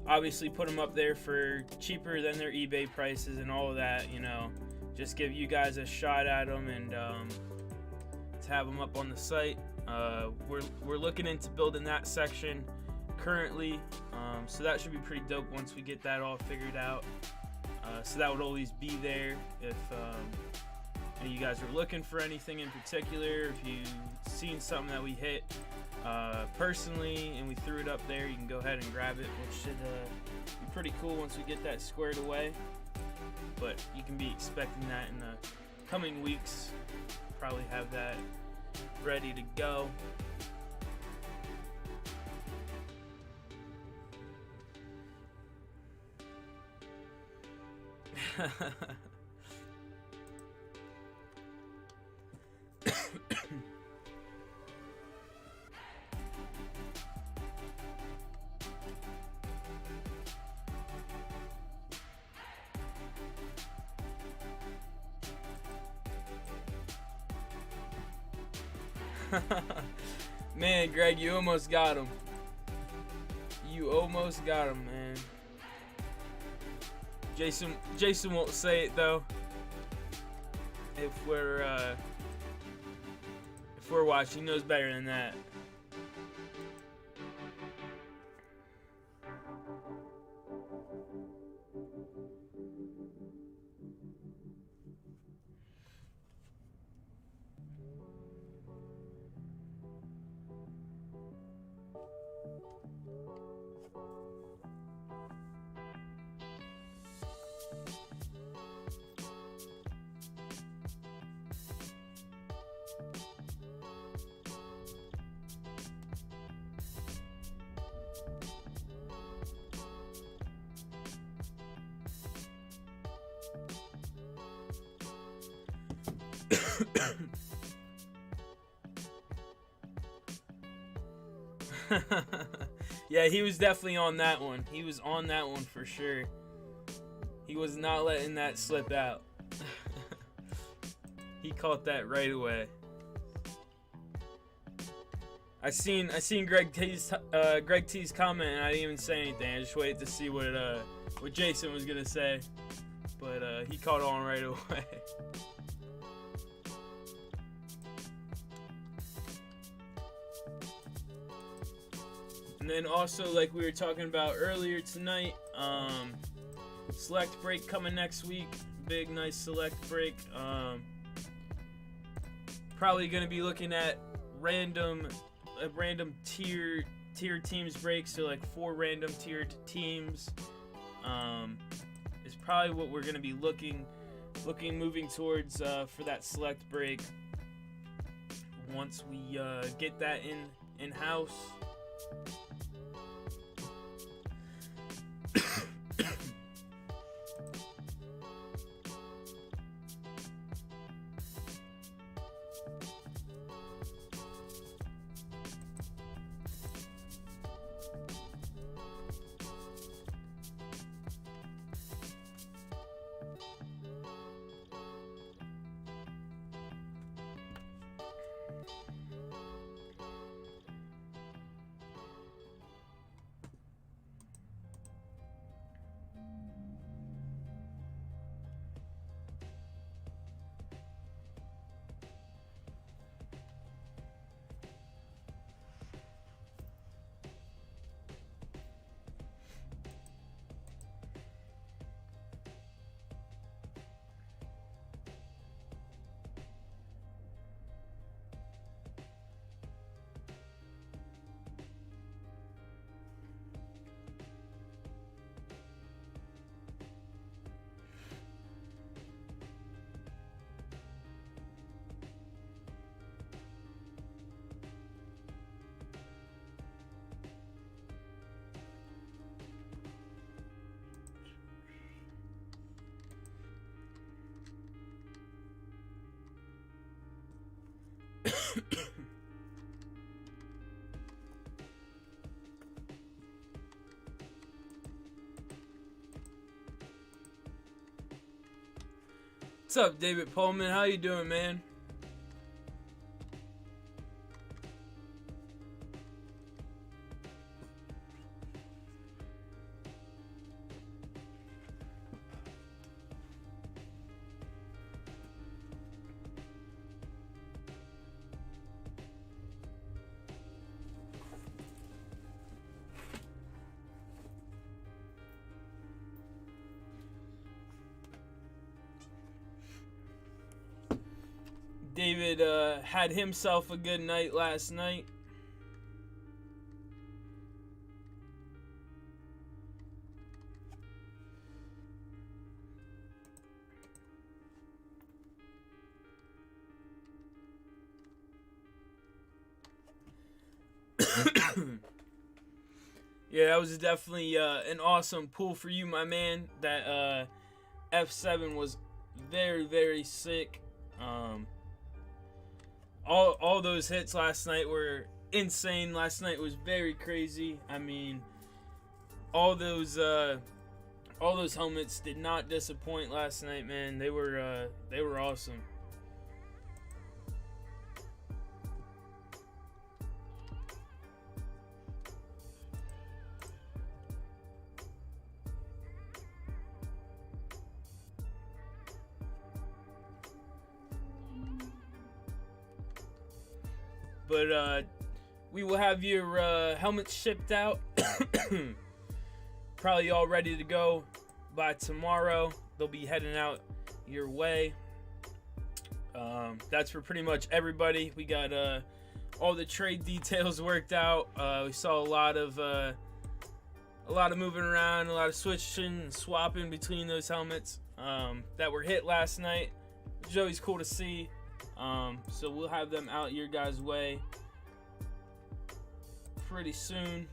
Obviously put them up there for cheaper than their eBay prices and all of that, you know, just give you guys a shot at them and to have them up on the site. We're looking into building that section currently, so that should be pretty dope once we get that all figured out. So that would always be there if you guys are looking for anything in particular. If you've seen something that we hit personally and we threw it up there, you can go ahead and grab it, which should be pretty cool once we get that squared away. But you can be expecting that in the coming weeks. Probably have that ready to go. Man, Greg, you almost got him. You almost got him, man. Jason won't say it though. If we're watching, he knows better than that. Yeah, he was definitely on that one. He was on that one for sure. He was not letting that slip out. He caught that right away. I seen Greg T's comment and I didn't even say anything. I just waited to see what Jason was gonna say, but he caught on right away. And then also, like we were talking about earlier tonight, select break coming next week. Big, nice select break. Probably going to be looking at random tier teams break. So like 4 random tiered teams. is probably what we're going to be looking moving towards for that select break. Once we get that in house. What's up, David Pullman? How you doing, man? David had himself a good night last night. Yeah, that was definitely an awesome pull for you, my man. That F7 was very, very sick. All those hits last night were insane. Last night was very crazy. I mean, all those helmets did not disappoint last night, man. They were awesome. But we will have your helmets shipped out. Probably all ready to go by tomorrow. They'll be heading out your way. That's for pretty much everybody. We got all the trade details worked out. We saw a lot of moving around, a lot of switching and swapping between those helmets that were hit last night, which is always cool to see. So we'll have them out your guys' way pretty soon.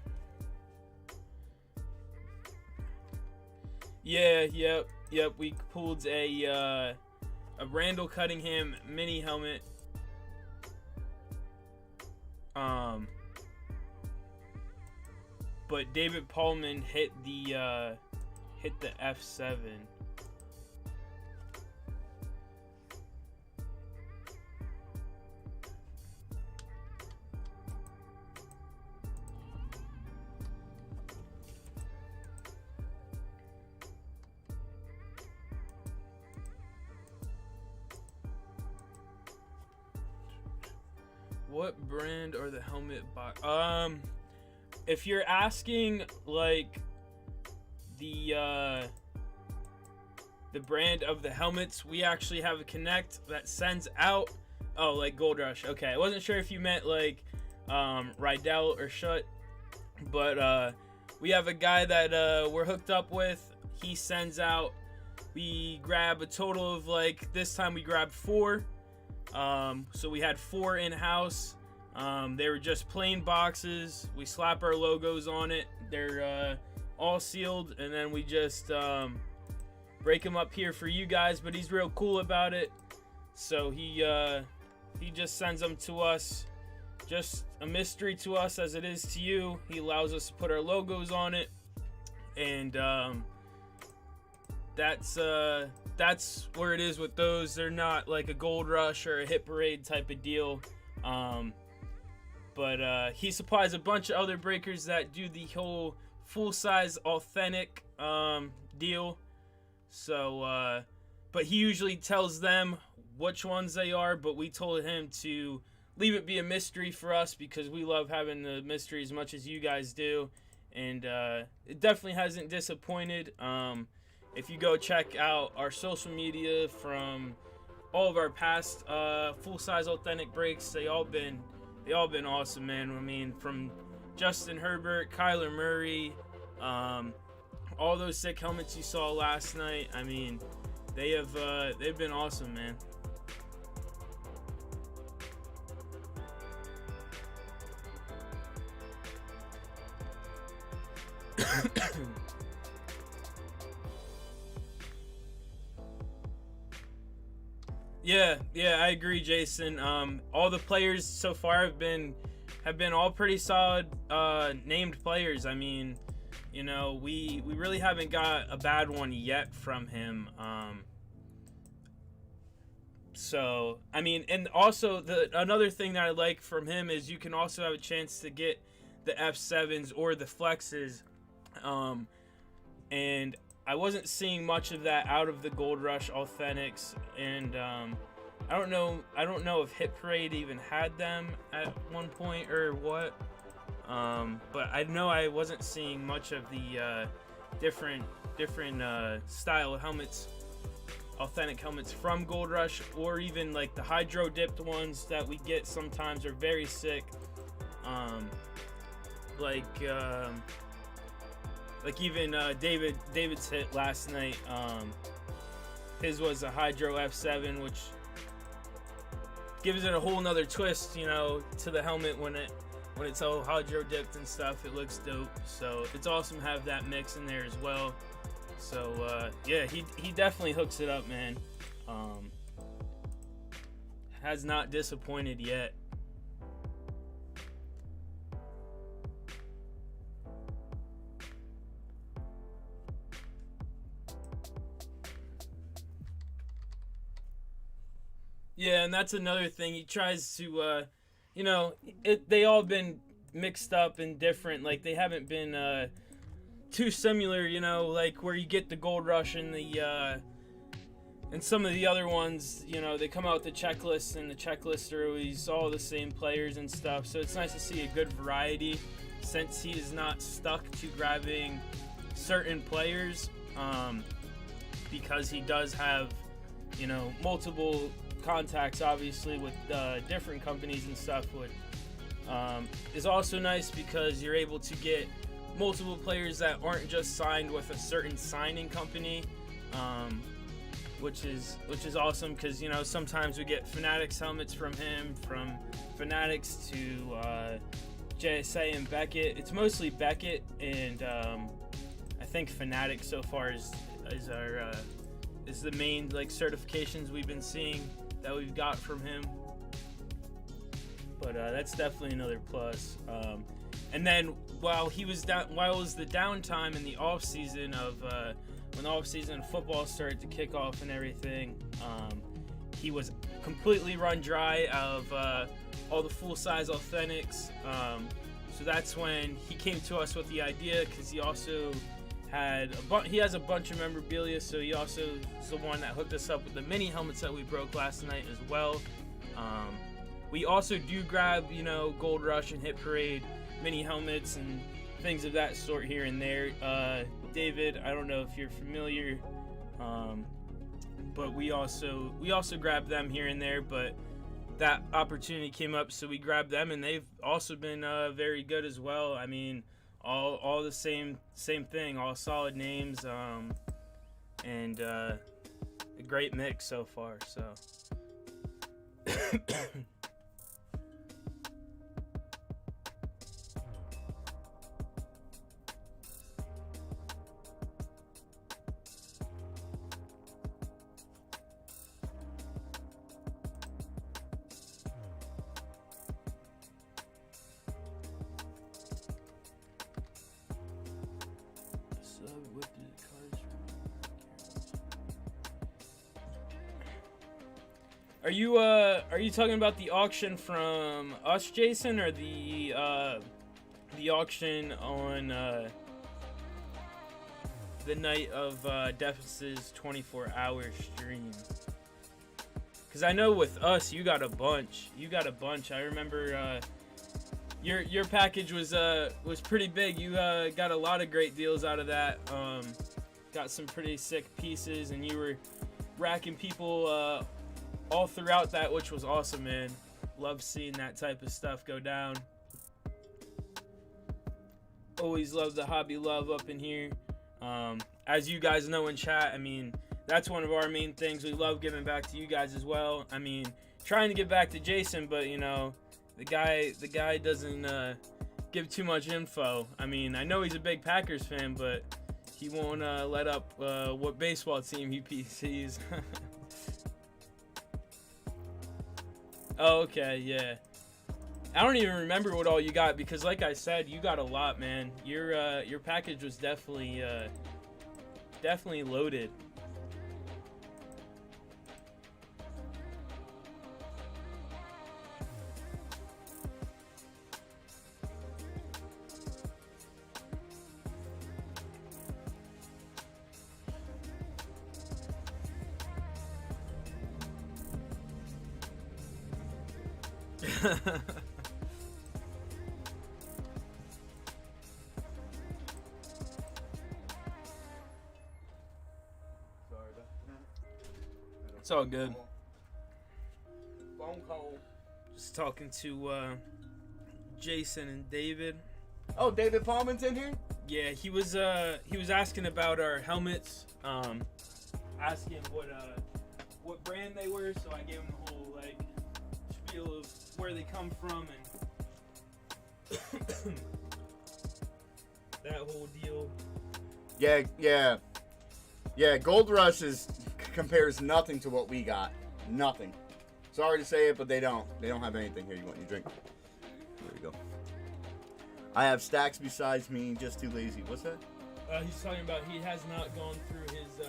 Yeah, yep. We pulled a Randall Cunningham mini helmet. But David Pullman hit the F7. What brand are the helmet if you're asking like the brand of the helmets, we actually have a Connect that sends out like Gold Rush. Okay, I wasn't sure if you meant like Rydell or Schutt, but we have a guy that we're hooked up with. he sends out. We grab a total of, like, this time we grabbed 4. So we had 4 in-house. They were just plain boxes. We slap our logos on it. They're all sealed, and then we just break them up here for you guys. But he's real cool about it. So he just sends them to us. Just a mystery to us as it is to you. He allows us to put our logos on it, and that's where it is with those. They're not like a Gold Rush or a Hit Parade type of deal. But he supplies a bunch of other breakers that do the whole full-size authentic deal. So, but he usually tells them which ones they are, but we told him to leave it be a mystery for us because we love having the mystery as much as you guys do. And it definitely hasn't disappointed. If you go check out our social media from all of our past full-size authentic breaks, they all been awesome, man. I mean, from Justin Herbert, Kyler Murray, all those sick helmets you saw last night. I mean, they've been awesome, man. Yeah, I agree, Jason. All the players so far have been all pretty solid named players. I mean, you know, we really haven't got a bad one yet from him. So I mean, and also another thing that I like from him is you can also have a chance to get the F7s or the Flexes, and I wasn't seeing much of that out of the Gold Rush Authentics, and I don't know if Hit Parade even had them at one point or what, but I know I wasn't seeing much of the different style helmets, authentic helmets from Gold Rush, or even like the hydro dipped ones that we get sometimes are very sick. Like even David's hit last night. His was a Hydro F7, which gives it a whole nother twist, you know, to the helmet when it's all hydro dipped and stuff. It looks dope. So it's awesome to have that mix in there as well. So yeah, he definitely hooks it up, man. Has not disappointed yet. Yeah, and that's another thing. He tries to, you know, they all been mixed up and different. Like, they haven't been too similar, you know, like where you get the Gold Rush and and some of the other ones, you know, they come out with the checklists, and the checklists are always all the same players and stuff. So it's nice to see a good variety since he is not stuck to grabbing certain players, because he does have, you know, multiple contacts obviously with different companies and stuff, which is also nice because you're able to get multiple players that aren't just signed with a certain signing company, which is awesome because, you know, sometimes we get Fanatics helmets from him, from Fanatics to JSA and Beckett. It's mostly Beckett, and I think Fanatics so far is the main like certifications we've been seeing that we've got from him. But that's definitely another plus. And then while it was the downtime in the off season of when the off season of football started to kick off and everything, he was completely run dry of all the full size authentics. So that's when he came to us with the idea, because he also he has a bunch of memorabilia, so he also is the one that hooked us up with the mini helmets that we broke last night as well. We also do grab, you know, Gold Rush and Hit Parade mini helmets and things of that sort here and there. David, I don't know if you're familiar, but we also grab them here and there, but that opportunity came up, so we grabbed them, and they've also been very good as well. I mean, all the same thing, all solid names. and a great mix so far. So. Are you talking about the auction from us, Jason, or the auction on the night of Def's 24-hour stream? Because I know with us, you got a bunch. I remember your package was pretty big. You got a lot of great deals out of that. Got some pretty sick pieces, and you were racking people all throughout that, which was awesome, man. Love seeing that type of stuff go down. Always love the hobby love up in here. As you guys know in chat, I mean, that's one of our main things. We love giving back to you guys as well. I mean, trying to get back to Jason, but you know, the guy doesn't give too much info. I mean, I know he's a big Packers fan, but he won't let up what baseball team he PCs. Oh, okay, yeah. I don't even remember what all you got because, like I said, you got a lot, man. Your package was definitely loaded. It's all good. Phone call. Just talking to Jason and David. Oh, David Palman's in here? Yeah, he was asking about our helmets, asking what brand they were, so I gave him the whole like spiel of where they come from and that whole deal. Yeah, Gold Rush compares nothing to what we got. Nothing. Sorry to say it, but they don't. They don't have anything here. You want your drink? There you go. I have stacks besides me, just too lazy. What's that? He's talking about he has not gone through his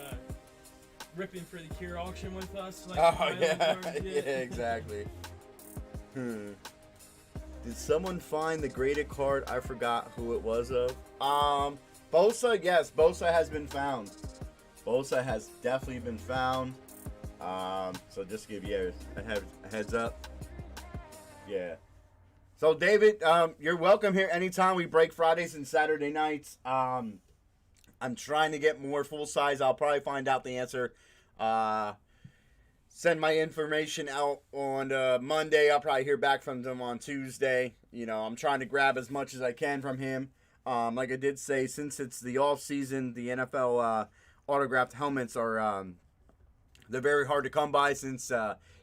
ripping for the cure auction with us. Like Yeah, exactly. Did someone find the graded card? I forgot who it was of. Bosa, yes, Bosa has been found. Bosa has definitely been found. So just to give you a heads up. Yeah. So David, you're welcome here anytime. We break Fridays and Saturday nights. I'm trying to get more full size. I'll probably find out the answer. Send my information out on Monday. I'll probably hear back from them on Tuesday. You know, I'm trying to grab as much as I can from him. Like I did say, since it's the off season, the NFL autographed helmets are they're very hard to come by since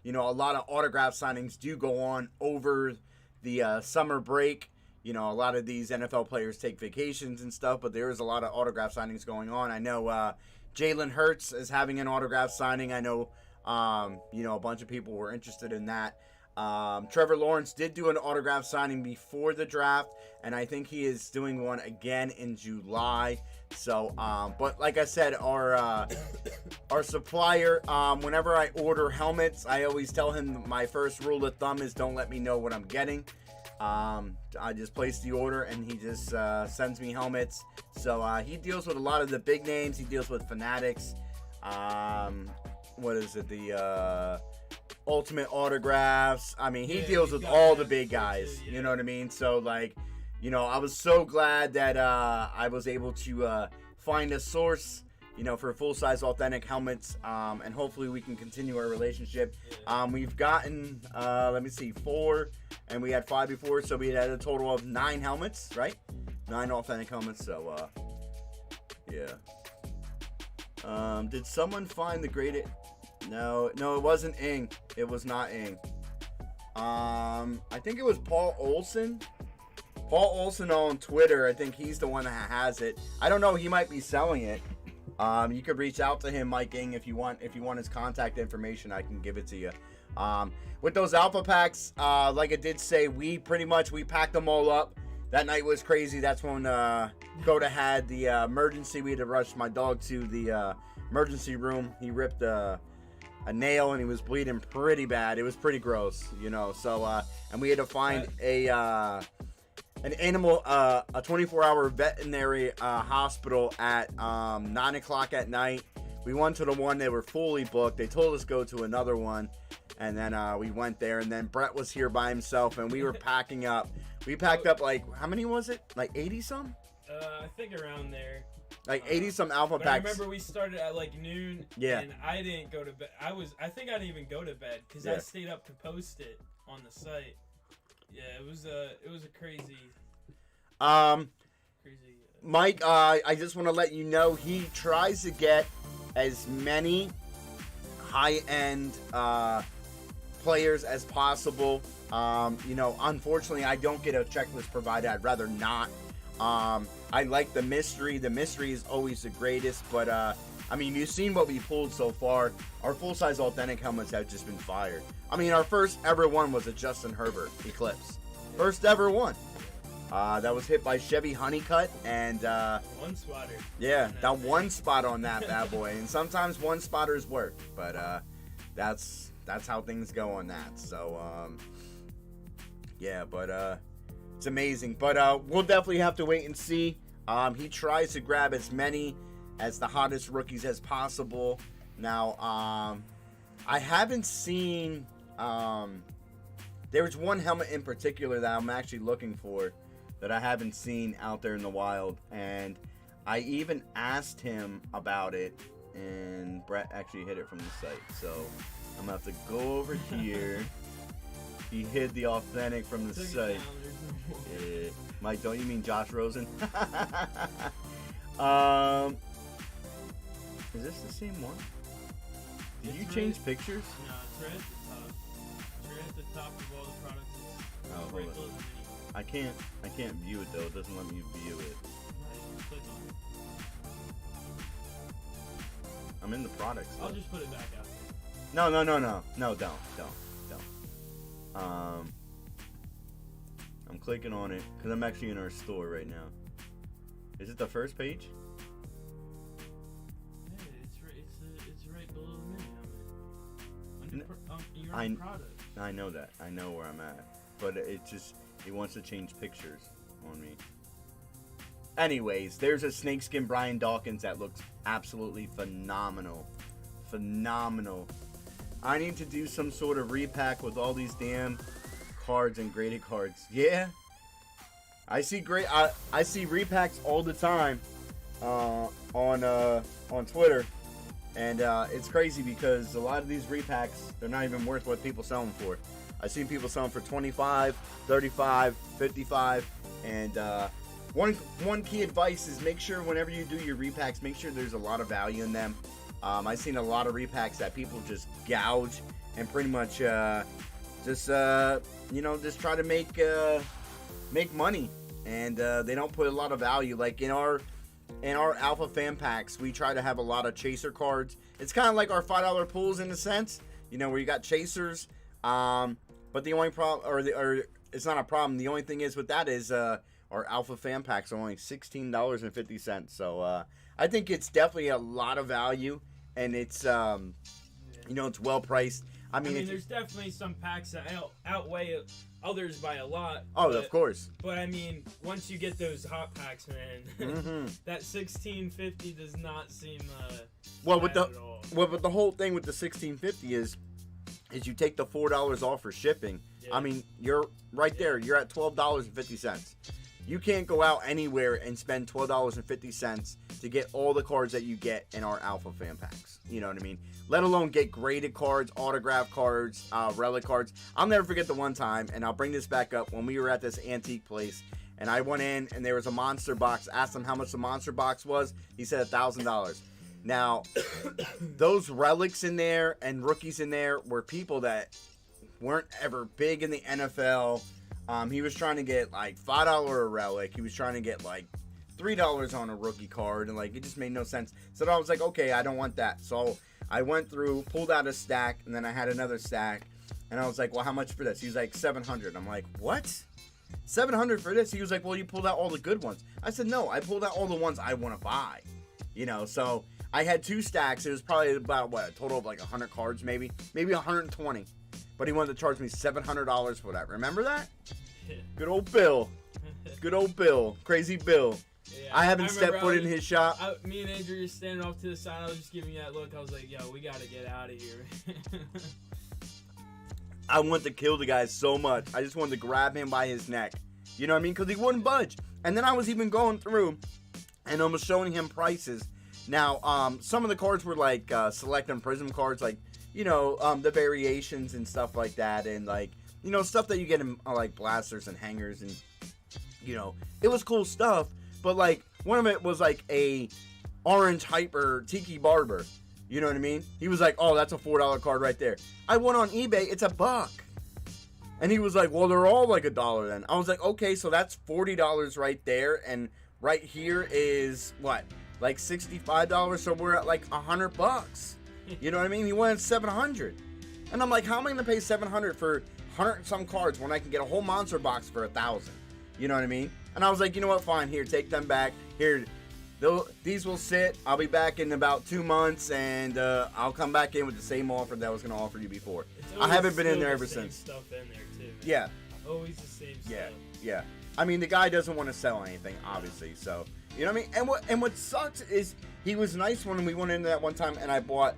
you know, a lot of autograph signings do go on over the summer break. You know, a lot of these NFL players take vacations and stuff, but there is a lot of autograph signings going on. I know Jalen Hurts is having an autograph signing. I know you know, a bunch of people were interested in that. Trevor Lawrence did do an autograph signing before the draft, and I think he is doing one again in July. So, but like I said, our supplier, whenever I order helmets, I always tell him my first rule of thumb is don't let me know what I'm getting. I just place the order and he just sends me helmets. So he deals with a lot of the big names. He deals with Fanatics. What is it? The Ultimate Autographs. I mean, he deals with all the big guys. Too, yeah. You know what I mean? So like, you know, I was so glad that I was able to find a source, you know, for full-size authentic helmets, and hopefully we can continue our relationship. We've gotten, let me see, 4, and we had 5 before, so we had a total of 9 helmets, right? 9 authentic helmets, so, yeah. Did someone find the greatest? No, it wasn't Ing. It was not Ing. I think it was Paul Olson. Paul Olson on Twitter. I think he's the one that has it. I don't know. He might be selling it. You could reach out to him, Mike Ing, if you want. If you want his contact information, I can give it to you. With those alpha packs, like I did say, we packed them all up. That night was crazy. That's when Coda had the emergency. We had to rush my dog to the emergency room. He ripped a nail and he was bleeding pretty bad. It was pretty gross, you know. So and we had to find an animal, a 24-hour veterinary hospital at 9 o'clock at night. We went to the one, they were fully booked. They told us go to another one, and then we went there. And then Brett was here by himself, and we were packing up. We packed up like, how many was it? Like 80 some? I think around there. Like 80 some alpha but packs. I remember we started at like noon. Yeah. And I didn't go to bed. I think I didn't even go to bed because I stayed up to post it on the site. Yeah, it was a crazy. Mike, I just want to let you know he tries to get as many high-end players as possible. You know, unfortunately, I don't get a checklist provided. I'd rather not. I like the mystery. The mystery is always the greatest, but I mean, you've seen what we pulled so far. Our full-size authentic helmets have just been fired. I mean, our first ever one was a Justin Herbert Eclipse. First ever one. That was hit by Chevy Honeycutt, and one spotter. Yeah, that one spot on that bad boy, and sometimes one spotters work, but that's how things go on that. So yeah, but it's amazing. But we'll definitely have to wait and see. He tries to grab as many as the hottest rookies as possible. Now, I haven't seen. There was one helmet in particular that I'm actually looking for that I haven't seen out there in the wild, and I even asked him about it, and Brett actually hit it from the site. So I'm gonna have to go over here. He hid the authentic from the site. Yeah. Mike, don't you mean Josh Rosen? Is this the same one? Did you change pictures? No, it's right at the top. It's right at the top of all the products. It's Oh, right hold below on. the menu. I can't view it though. It doesn't let me view it. Right, you click on it. I'm in the products. I'll though. just put it back out there. No, don't. I'm clicking on it because I'm actually in our store right now. Is it the first page? Hey, it's right below the menu. You're on product. I know that. I know where I'm at. But it wants to change pictures on me. Anyways, there's a snakeskin Brian Dawkins that looks absolutely phenomenal. Phenomenal. I need to do some sort of repack with all these damn cards and graded cards. Yeah. I see repacks all the time on Twitter. And it's crazy because a lot of these repacks, they're not even worth what people sell them for. I've seen people sell them for $25, $35, $55, and one key advice is make sure whenever you do your repacks, make sure there's a lot of value in them. I've seen a lot of repacks that people just gouge and pretty much just try to make money, and they don't put a lot of value. Like in our alpha fan packs, we try to have a lot of chaser cards. It's kind of like our $5 pools in a sense, you know, where you got chasers. But the only problem, or it's not a problem. The only thing is with that is our alpha fan packs are only $16.50. So I think it's definitely a lot of value, and it's it's well priced. I mean there's definitely some packs that outweigh others by a lot. Oh, of course. But I mean, once you get those hot packs, man, that $16.50 does not seem bad at all. But the whole thing with the $16.50 is you take the $4 off for shipping. Yeah. I mean, you're right there. You're at $12.50. You can't go out anywhere and spend $12.50 to get all the cards that you get in our alpha fan packs. You know what I mean? Let alone get graded cards, autograph cards, relic cards. I'll never forget the one time, and I'll bring this back up, when we were at this antique place, and I went in and there was a monster box. Asked him how much the monster box was. He said $1,000. Now, those relics in there and rookies in there were people that weren't ever big in the NFL. He was trying to get like $5 a relic. He was trying to get like $3 on a rookie card, and like it just made no sense. So I was like, okay, I don't want that. So I went through, pulled out a stack, and then I had another stack, and I was like, well, how much for this? He was like, $700. I'm like, what? $700 for this? He was like, well, you pulled out all the good ones. I said, no, I pulled out all the ones I want to buy. You know, so I had 2 stacks. It was probably about, what, a total of like 100 cards, maybe 120. But he wanted to charge me $700 for that. Remember that? Good old Bill. Good old Bill. Crazy Bill. Yeah, I haven't stepped foot in his shop. Me and Andrew were standing off to the side. I was just giving you that look. I was like, yo, we got to get out of here. I wanted to kill the guy so much. I just wanted to grab him by his neck. You know what I mean? Because he wouldn't budge. And then I was even going through and almost showing him prices. Now, some of the cards were like Select and Prism cards, like, you know, the variations and stuff like that. And like, you know, stuff that you get in like blasters and hangers. And, you know, it was cool stuff. But like, one of it was like a orange hyper Tiki Barber. You know what I mean? He was like, oh, that's a $4 card right there. I went on eBay, it's $1. And he was like, well, they're all like $1 then. I was like, okay, so that's $40 right there. And right here is what? Like $65. So we're at like $100. You know what I mean? He wanted $700. And I'm like, how am I going to pay $700 for 100 and some cards when I can get a whole monster box for $1,000? You know what I mean? And I was like, you know what? Fine. Here, take them back. Here, these will sit. I'll be back in about 2 months, and I'll come back in with the same offer that I was going to offer you before. I haven't been in there ever since. Stuff in there too, man. Yeah. Always the same stuff. Yeah. I mean, the guy doesn't want to sell anything, obviously. So, you know what I mean? And what sucks is he was nice when we went into that one time, and I bought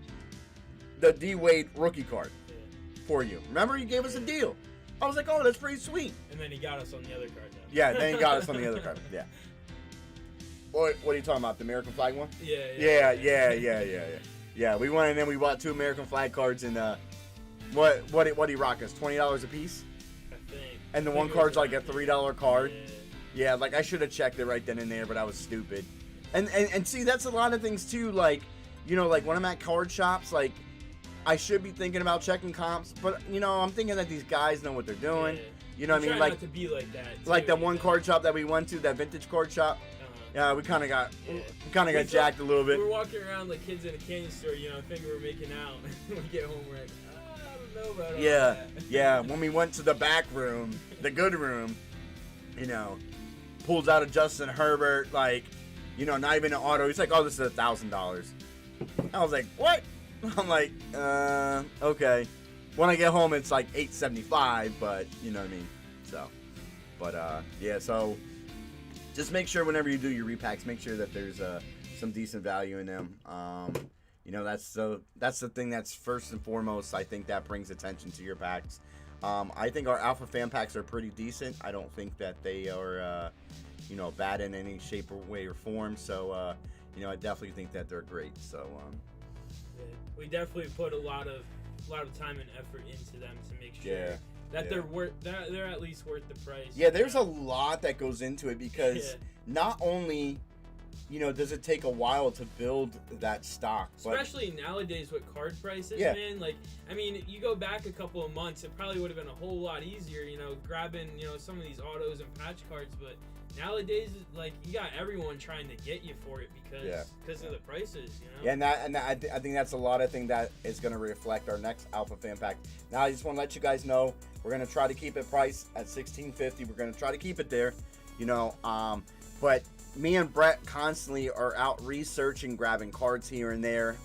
the D Wade rookie card for you. Remember, he gave us a deal. I was like, oh, that's pretty sweet. And then he got us on the other card, though. Yeah, then he got us on the other card. Yeah. What are you talking about? The American flag one? Yeah. Yeah, we went in and we bought 2 American flag cards, and what do you rock us? $20 a piece? I think. And the one card's like a $3 card. Yeah, like I should have checked it right then and there, but I was stupid. And see, that's a lot of things too. Like, you know, like when I'm at card shops, like I should be thinking about checking comps, but you know, I'm thinking that these guys know what they're doing. You know what I mean? Like to be like that. Too, like that one card shop that we went to, that vintage card shop. Yeah, we kind of got jacked a little bit. We're walking around like kids in a candy store, you know, thinking we're making out. When we get home, we're like, I don't know about all that. Yeah. When we went to the back room, the good room, you know, pulls out a Justin Herbert, like, you know, not even an auto. He's like, oh, this is $1,000. I was like, what? I'm like, okay. When I get home, it's like $875, but you know what I mean. So, but yeah. So, just make sure whenever you do your repacks, make sure that there's some decent value in them. You know, that's the thing that's first and foremost. I think that brings attention to your packs. I think our Alpha Fan packs are pretty decent. I don't think that they are, you know, bad in any shape or way or form. So, you know, I definitely think that they're great. So, yeah, we definitely put a lot of time and effort into them to make sure that they're at least worth the price. Yeah, there's a lot that goes into it because not only, you know, does it take a while to build that stock, especially nowadays with card prices, man. Like, I mean, you go back a couple of months, it probably would have been a whole lot easier, you know, grabbing, you know, some of these autos and patch cards, but nowadays, like, you got everyone trying to get you for it because of the prices, you know. Yeah, and I think that's a lot of thing that is going to reflect our next Alpha Fan pack. Now, I just want to let you guys know we're going to try to keep it priced at $16.50. We're going to try to keep it there, you know. But me and Brett constantly are out researching, grabbing cards here and there.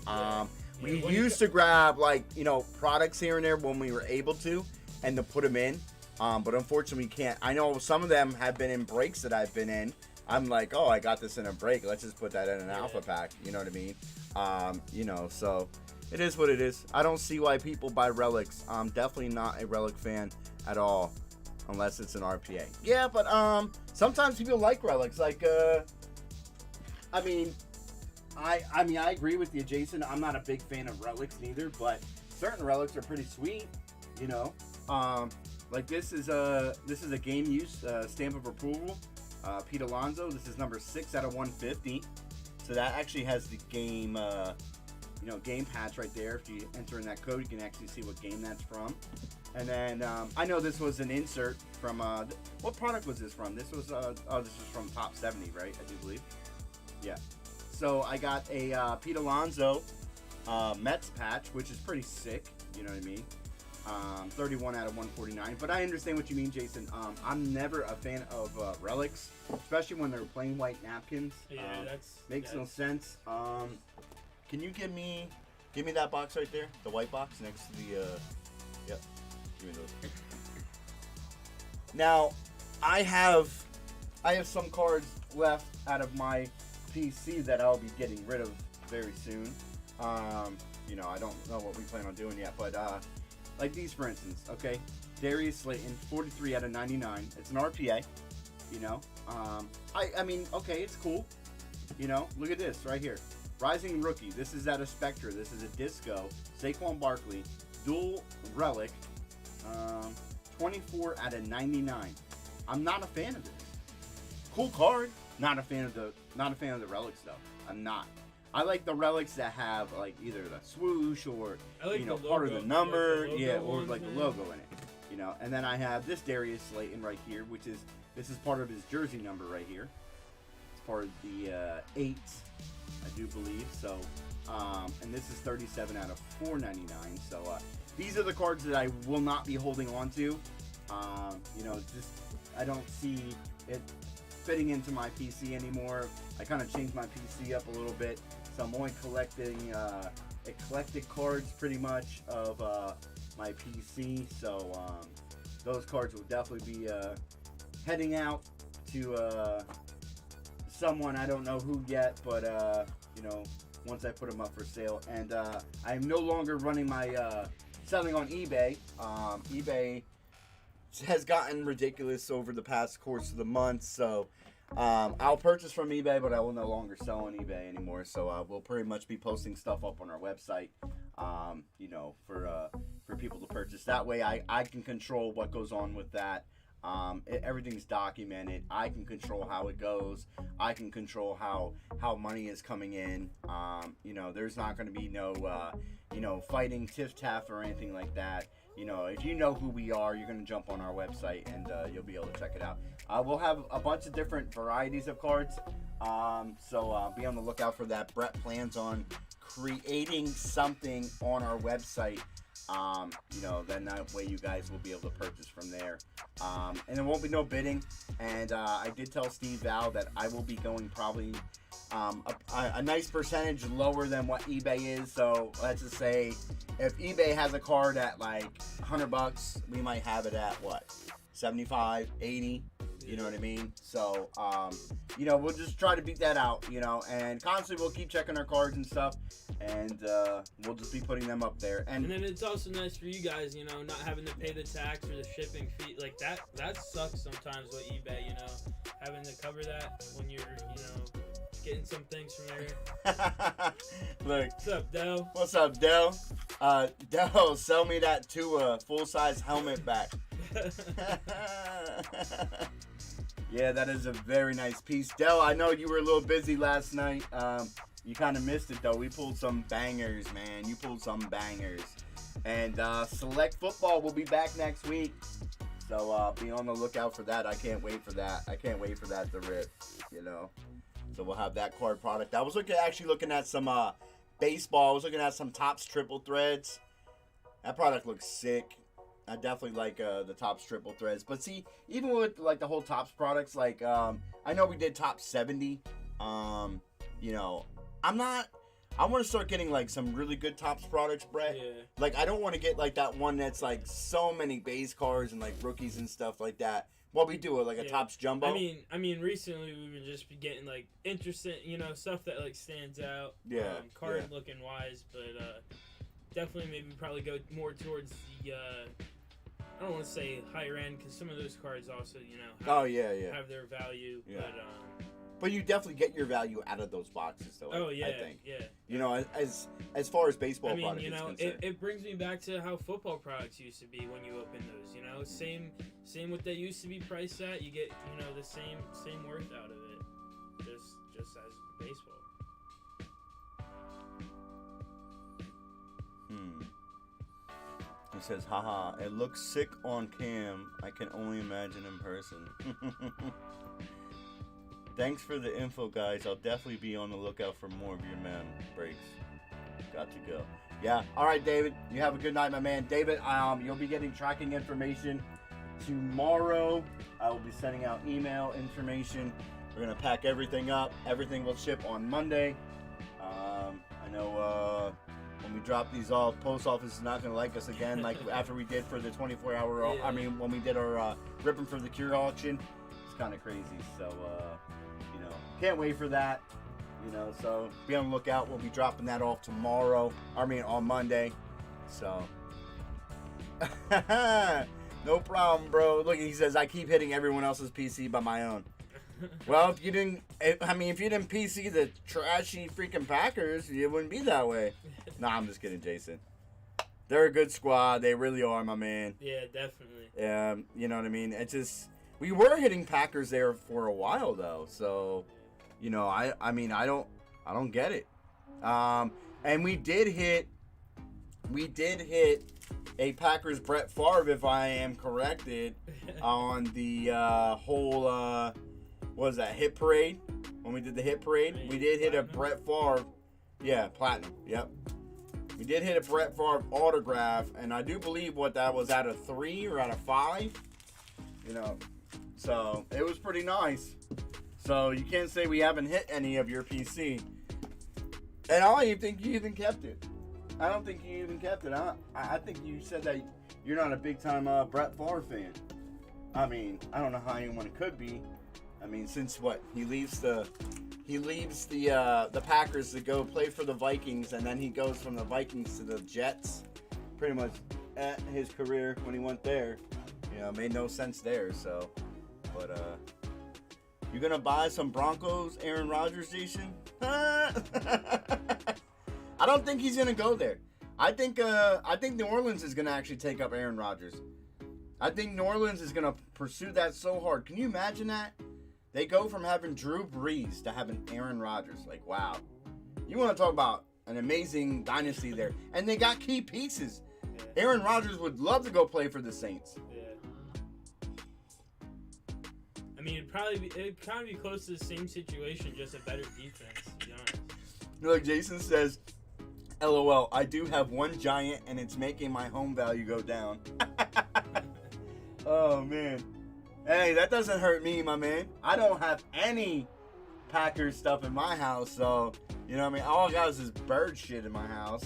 We used to grab, like, you know, products here and there when we were able to, and to put them in. But unfortunately, we can't. I know some of them have been in breaks that I've been in. I'm like, oh, I got this in a break. Let's just put that in an alpha pack. You know what I mean? You know, so it is what it is. I don't see why people buy relics. I'm definitely not a relic fan at all, unless it's an RPA. Yeah, but sometimes people like relics. Like, I mean, I agree with you, Jason. I'm not a big fan of relics neither, but certain relics are pretty sweet. You know. Like this is a game use stamp of approval, Pete Alonso. This is number 6 out of 150. So that actually has the game, game patch right there. If you enter in that code, you can actually see what game that's from. And then I know this was an insert from what product was this from? This was this was from Top 70, right? I do believe. Yeah. So I got a Pete Alonso Mets patch, which is pretty sick. You know what I mean? 31 out of 149. But I understand what you mean, Jason. I'm never a fan of relics, especially when they're plain white napkins. Yeah, makes no sense. Can you give me that box right there, the white box next to the yep. Give me those. Now, I have some cards left out of my PC that I'll be getting rid of very soon. I don't know what we plan on doing yet, but like these, for instance, okay? Darius Slayton, 43 out of 99. It's an RPA, I mean, okay, it's cool. Look at this right here. Rising Rookie. This is out of Spectre. This is a Disco. Saquon Barkley. Dual Relic. 24 out of 99. I'm not a fan of this. Cool card. Not a fan of the relics though. I'm not. I like the relics that have like either the swoosh or part of the number, or like the logo in it. And then I have this Darius Slayton right here, this is part of his jersey number right here. It's part of the 8, I do believe. So, and this is 37 out of 499. So these are the cards that I will not be holding on to. Just I don't see it fitting into my PC anymore. I kind of changed my PC up a little bit, so I'm only collecting eclectic cards pretty much of my PC. So those cards will definitely be heading out to someone, I don't know who yet, but once I put them up for sale. And I'm no longer running my selling on eBay. eBay has gotten ridiculous over the past course of the month, so I'll purchase from eBay, but I will no longer sell on eBay anymore. So we'll pretty much be posting stuff up on our website, for people to purchase. That way I can control what goes on with that. Everything's documented. I can control how it goes. I can control how money is coming in. There's not going to be no fighting tiff-taff or anything like that. If you know who we are, you're going to jump on our website and you'll be able to check it out. We'll have a bunch of different varieties of cards. So be on the lookout for that. Brett plans on creating something on our website. Then that way you guys will be able to purchase from there. And there won't be no bidding. And I did tell Steve Val that I will be going probably a nice percentage lower than what eBay is. So let's just say if eBay has a card at like $100, we might have it at what, 75, 80. You know what I mean? So, we'll just try to beat that out, and constantly we'll keep checking our cards and stuff, and we'll just be putting them up there. And then it's also nice for you guys, not having to pay the tax or the shipping fee. Like, that sucks sometimes with eBay, having to cover that when you're, getting some things from there. Look. What's up, Dell? What's up, Dell? Dell, sell me that Tua full-size helmet back. Yeah, that is a very nice piece. Dell, I know you were a little busy last night. You kind of missed it, though. We pulled some bangers, man. You pulled some bangers. And Select Football will be back next week. So be on the lookout for that. I can't wait for that. I can't wait for that to rip, So we'll have that card product. I was actually looking at some baseball. I was looking at some Topps Triple Threads. That product looks sick. I definitely like the Topps Triple Threads. But see, even with like the whole Topps products, like I know we did Top 70. I want to start getting like some really good Topps products, Brett. Yeah. Like I don't want to get like that one that's like so many base cards and like rookies and stuff like that. What we do, like a Topps Jumbo. I mean, recently we've been just getting like interesting, stuff that like stands out. Yeah. Card looking wise, but definitely maybe probably go more towards the. I don't want to say higher end because some of those cards also, have their value. Yeah. But you definitely get your value out of those boxes, though. Oh yeah, I think. Yeah. As far as baseball products is concerned. it brings me back to how football products used to be when you open those. Same what they used to be priced at. You get the same worth out of it, just as baseball. He says, haha, it looks sick on cam. I can only imagine in person. Thanks for the info, guys. I'll definitely be on the lookout for more of your man breaks. Got to go. Yeah. All right, David. You have a good night, my man. David, you'll be getting tracking information tomorrow. I will be sending out email information. We're going to pack everything up. Everything will ship on Monday. I know when we drop these off, post office is not going to like us again, like after we did for the 24-hour. Yeah. I mean, when we did our Ripping for the Cure auction, it's kind of crazy. So, you know, can't wait for that. You know, so be on the lookout. We'll be dropping that off tomorrow. I mean, on Monday. So, no problem, bro. Look, he says I keep hitting everyone else's PC by my own. Well, if you didn't PC the trashy freaking Packers, it wouldn't be that way. Nah, I'm just kidding, Jason. They're a good squad. They really are, my man. Yeah, definitely. You know what I mean? It's just, we were hitting Packers there for a while though, so, you know, I mean, I don't get it. And we did hit a Packers Brett Favre, if I am corrected, on the whole what was that, hit parade? When we did the hit parade, we did hit a Brett Favre, yeah, platinum, yep. We did hit a Brett Favre autograph, and I do believe what that was, out of 3 or out of 5, you know. So it was pretty nice. So you can't say we haven't hit any of your PC. And I don't even think you even kept it. I don't think you even kept it. I think you said that you're not a big time Brett Favre fan. I mean, I don't know how anyone could be. I mean, since what, he leaves the Packers to go play for the Vikings, and then he goes from the Vikings to the Jets. Pretty much at his career when he went there, you know, made no sense there. So, but you're gonna buy some Broncos, Aaron Rodgers, Jason? I don't think he's gonna go there. I think New Orleans is gonna actually take up Aaron Rodgers. I think New Orleans is gonna pursue that so hard. Can you imagine that? They go from having Drew Brees to having Aaron Rodgers. Like, wow. You want to talk about an amazing dynasty there. And they got key pieces. Yeah. Aaron Rodgers would love to go play for the Saints. Yeah. I mean, it'd kind of be close to the same situation, just a better defense, to be honest. Look, Jason says, LOL, I do have one giant and it's making my home value go down. Oh, man. Hey, that doesn't hurt me, my man. I don't have any Packers stuff in my house, so, you know what I mean? All I got is this bird shit in my house.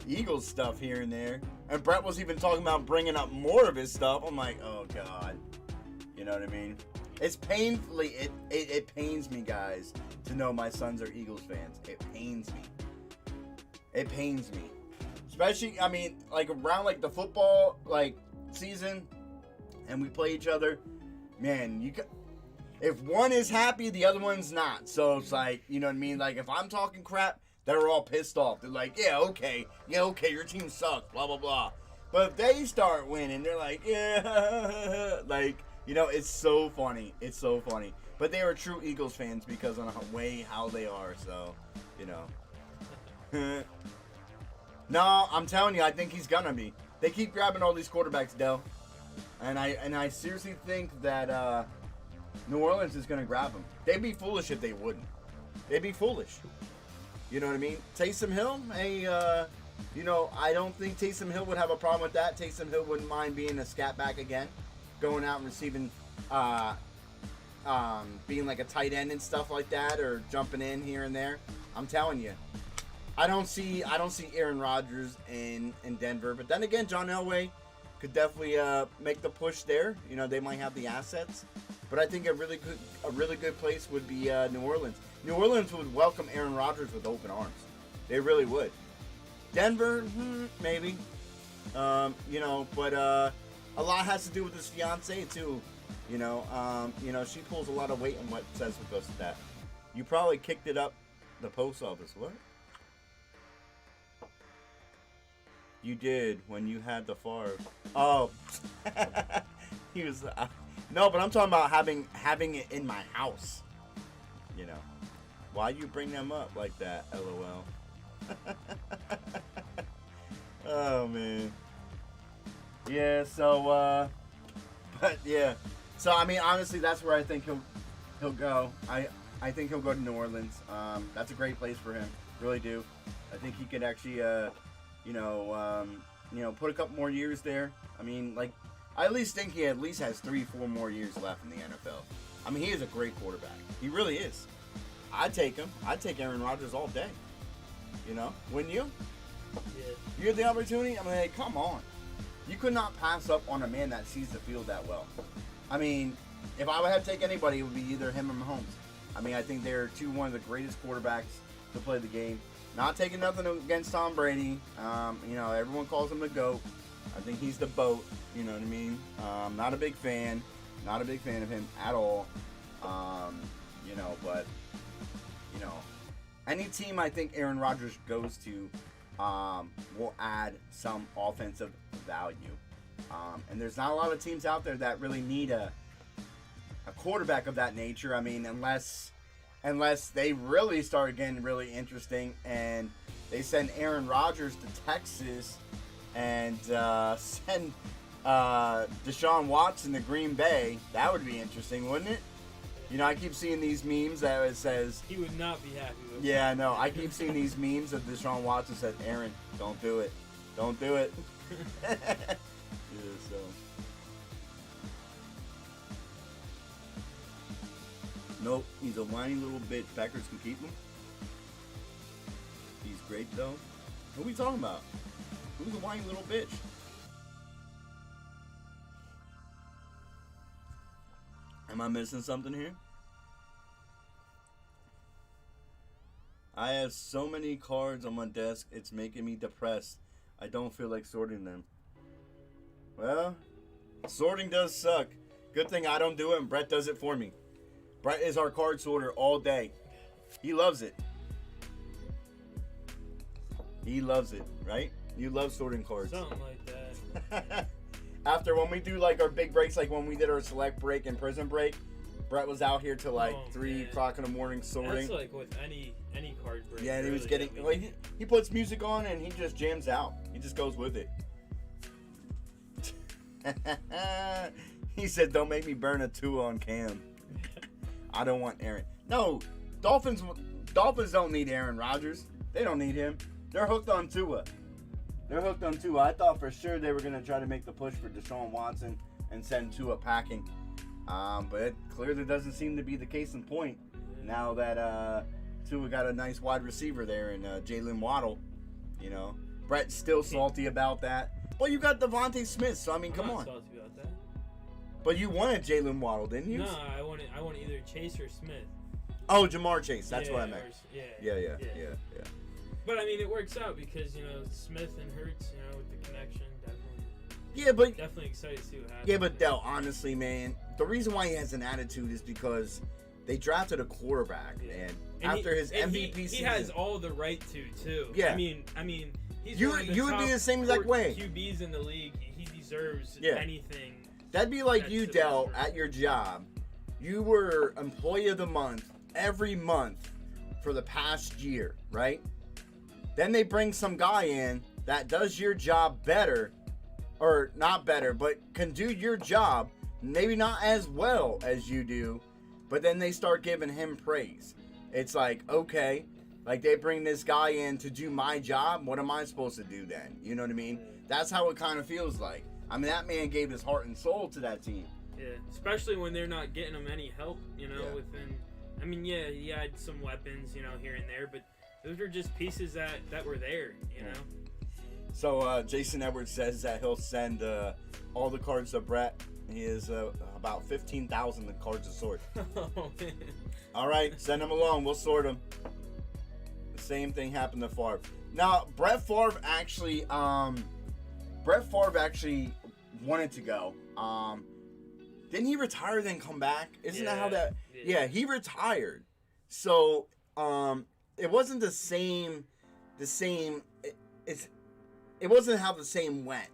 Eagles stuff here and there. And Brett was even talking about bringing up more of his stuff. I'm like, oh, God. You know what I mean? It's painfully, it pains me, guys, to know my sons are Eagles fans. It pains me. It pains me. Especially, I mean, like, around, like, the football, like, season, and we play each other. Man, if one is happy, the other one's not. So it's like, you know what I mean? Like, if I'm talking crap, they're all pissed off. They're like, yeah, okay, your team sucks, blah, blah, blah. But if they start winning, they're like, yeah, like, you know, it's so funny. It's so funny. But they are true Eagles fans because of the way how they are, so, you know. No, I'm telling you, I think he's gonna be. They keep grabbing all these quarterbacks, Dell. And I seriously think that New Orleans is going to grab him. They'd be foolish if they wouldn't. They'd be foolish. You know what I mean? Taysom Hill, you know, I don't think Taysom Hill would have a problem with that. Taysom Hill wouldn't mind being a scat back again, going out and receiving, being like a tight end and stuff like that, or jumping in here and there. I'm telling you, I don't see Aaron Rodgers in Denver. But then again, John Elway could definitely make the push there. You know, they might have the assets, but I think a really good place would be New Orleans. New Orleans would welcome Aaron Rodgers with open arms. They really would. Denver, maybe. You know, but a lot has to do with his fiance too. You know, she pulls a lot of weight in what says because of that. You probably kicked it up the post office. What? You did when you had the Favre. Oh, he was. No, but I'm talking about having it in my house. You know, why you bring them up like that? LOL. Oh man. Yeah. So, but yeah. So I mean, honestly, that's where I think he'll go. I think he'll go to New Orleans. That's a great place for him. Really do. I think he could actually, put a couple more years there. I mean, like, I at least think he at least has 3-4 more years left in the NFL. I mean, he is a great quarterback. He really is. I'd take him. I'd take Aaron Rodgers all day. You know, wouldn't you? Yeah. You had the opportunity. I mean, hey, come on. You could not pass up on a man that sees the field that well. I mean, if I would have to take anybody, it would be either him or Mahomes. I mean, I think they're one of the greatest quarterbacks to play the game. Not taking nothing against Tom Brady. Everyone calls him the GOAT. I think he's the BOAT. You know what I mean? Not a big fan. Not a big fan of him at all. But any team I think Aaron Rodgers goes to will add some offensive value. And there's not a lot of teams out there that really need a quarterback of that nature. I mean, unless they really start getting really interesting and they send Aaron Rodgers to Texas and send Deshaun Watson to Green Bay, that would be interesting, wouldn't it? You know, I keep seeing these memes that it says... He would not be happy with Yeah, I know. I keep seeing these memes of Deshaun Watson says, Aaron, don't do it. Don't do it. Yeah, so... Nope, he's a whiny little bitch. Packers can keep him. He's great, though. What are we talking about? Who's a whiny little bitch? Am I missing something here? I have so many cards on my desk, it's making me depressed. I don't feel like sorting them. Well, sorting does suck. Good thing I don't do it and Brett does it for me. Brett is our card sorter all day. He loves it. He loves it, right? You love sorting cards. something like that. After when we do like our big breaks, like when we did our select break and prison break, Brett was out here till like 3 o'clock in the morning sorting. That's like with any card break. Yeah, and he was really. getting like he puts music on and he just jams out. He just goes with it. He said, "Don't make me burn a 2 on Cam." I don't want Aaron. No, Dolphins don't need Aaron Rodgers. They don't need him. They're hooked on Tua. I thought for sure they were gonna try to make the push for Deshaun Watson and send Tua packing. But it clearly doesn't seem to be the case in point. Now that Tua got a nice wide receiver there in Jalen Waddle. You know, Brett's still salty about that. Well, you got Devontae Smith, so I mean, come on. Salty about that. But you wanted Jalen Waddle, didn't you? No, I wanted either Chase or Smith. Oh, Jamar Chase. That's what I meant. Yeah. Yeah. But I mean, it works out because Smith and Hurts, with the connection, definitely. Yeah, but Definitely excited to see what happens. yeah, but Del, honestly, man, the reason why he has an attitude is because they drafted a quarterback, man. After his MVP season, he has all the right to too. Yeah. I mean, he's You one of the would top be the same exact 4 way. QBs in the league. He deserves Yeah. anything. that'd be like That's you, the Del, best at your job. You were Employee of the Month every month for the past year, right? Then they bring some guy in that does your job better, or not better, but can do your job, maybe not as well as you do, but then they start giving him praise. It's like, okay, like they bring this guy in to do my job, what am I supposed to do then? You know what I mean? That's how it kind of feels like. I mean, that man gave his heart and soul to that team. Yeah, especially when they're not getting him any help, Yeah. within. I mean, yeah, he had some weapons, here and there, but those were just pieces that were there, you know. So Jason Edwards says that he'll send all the cards to Brett. He is about 15,000 cards to sort. Oh, man. All right, send them along. We'll sort them. The same thing happened to Favre. Now, Brett Favre actually wanted to go. Didn't he retire then come back? Isn't that how that? Yeah, he retired. So it wasn't the same. It wasn't how the same went.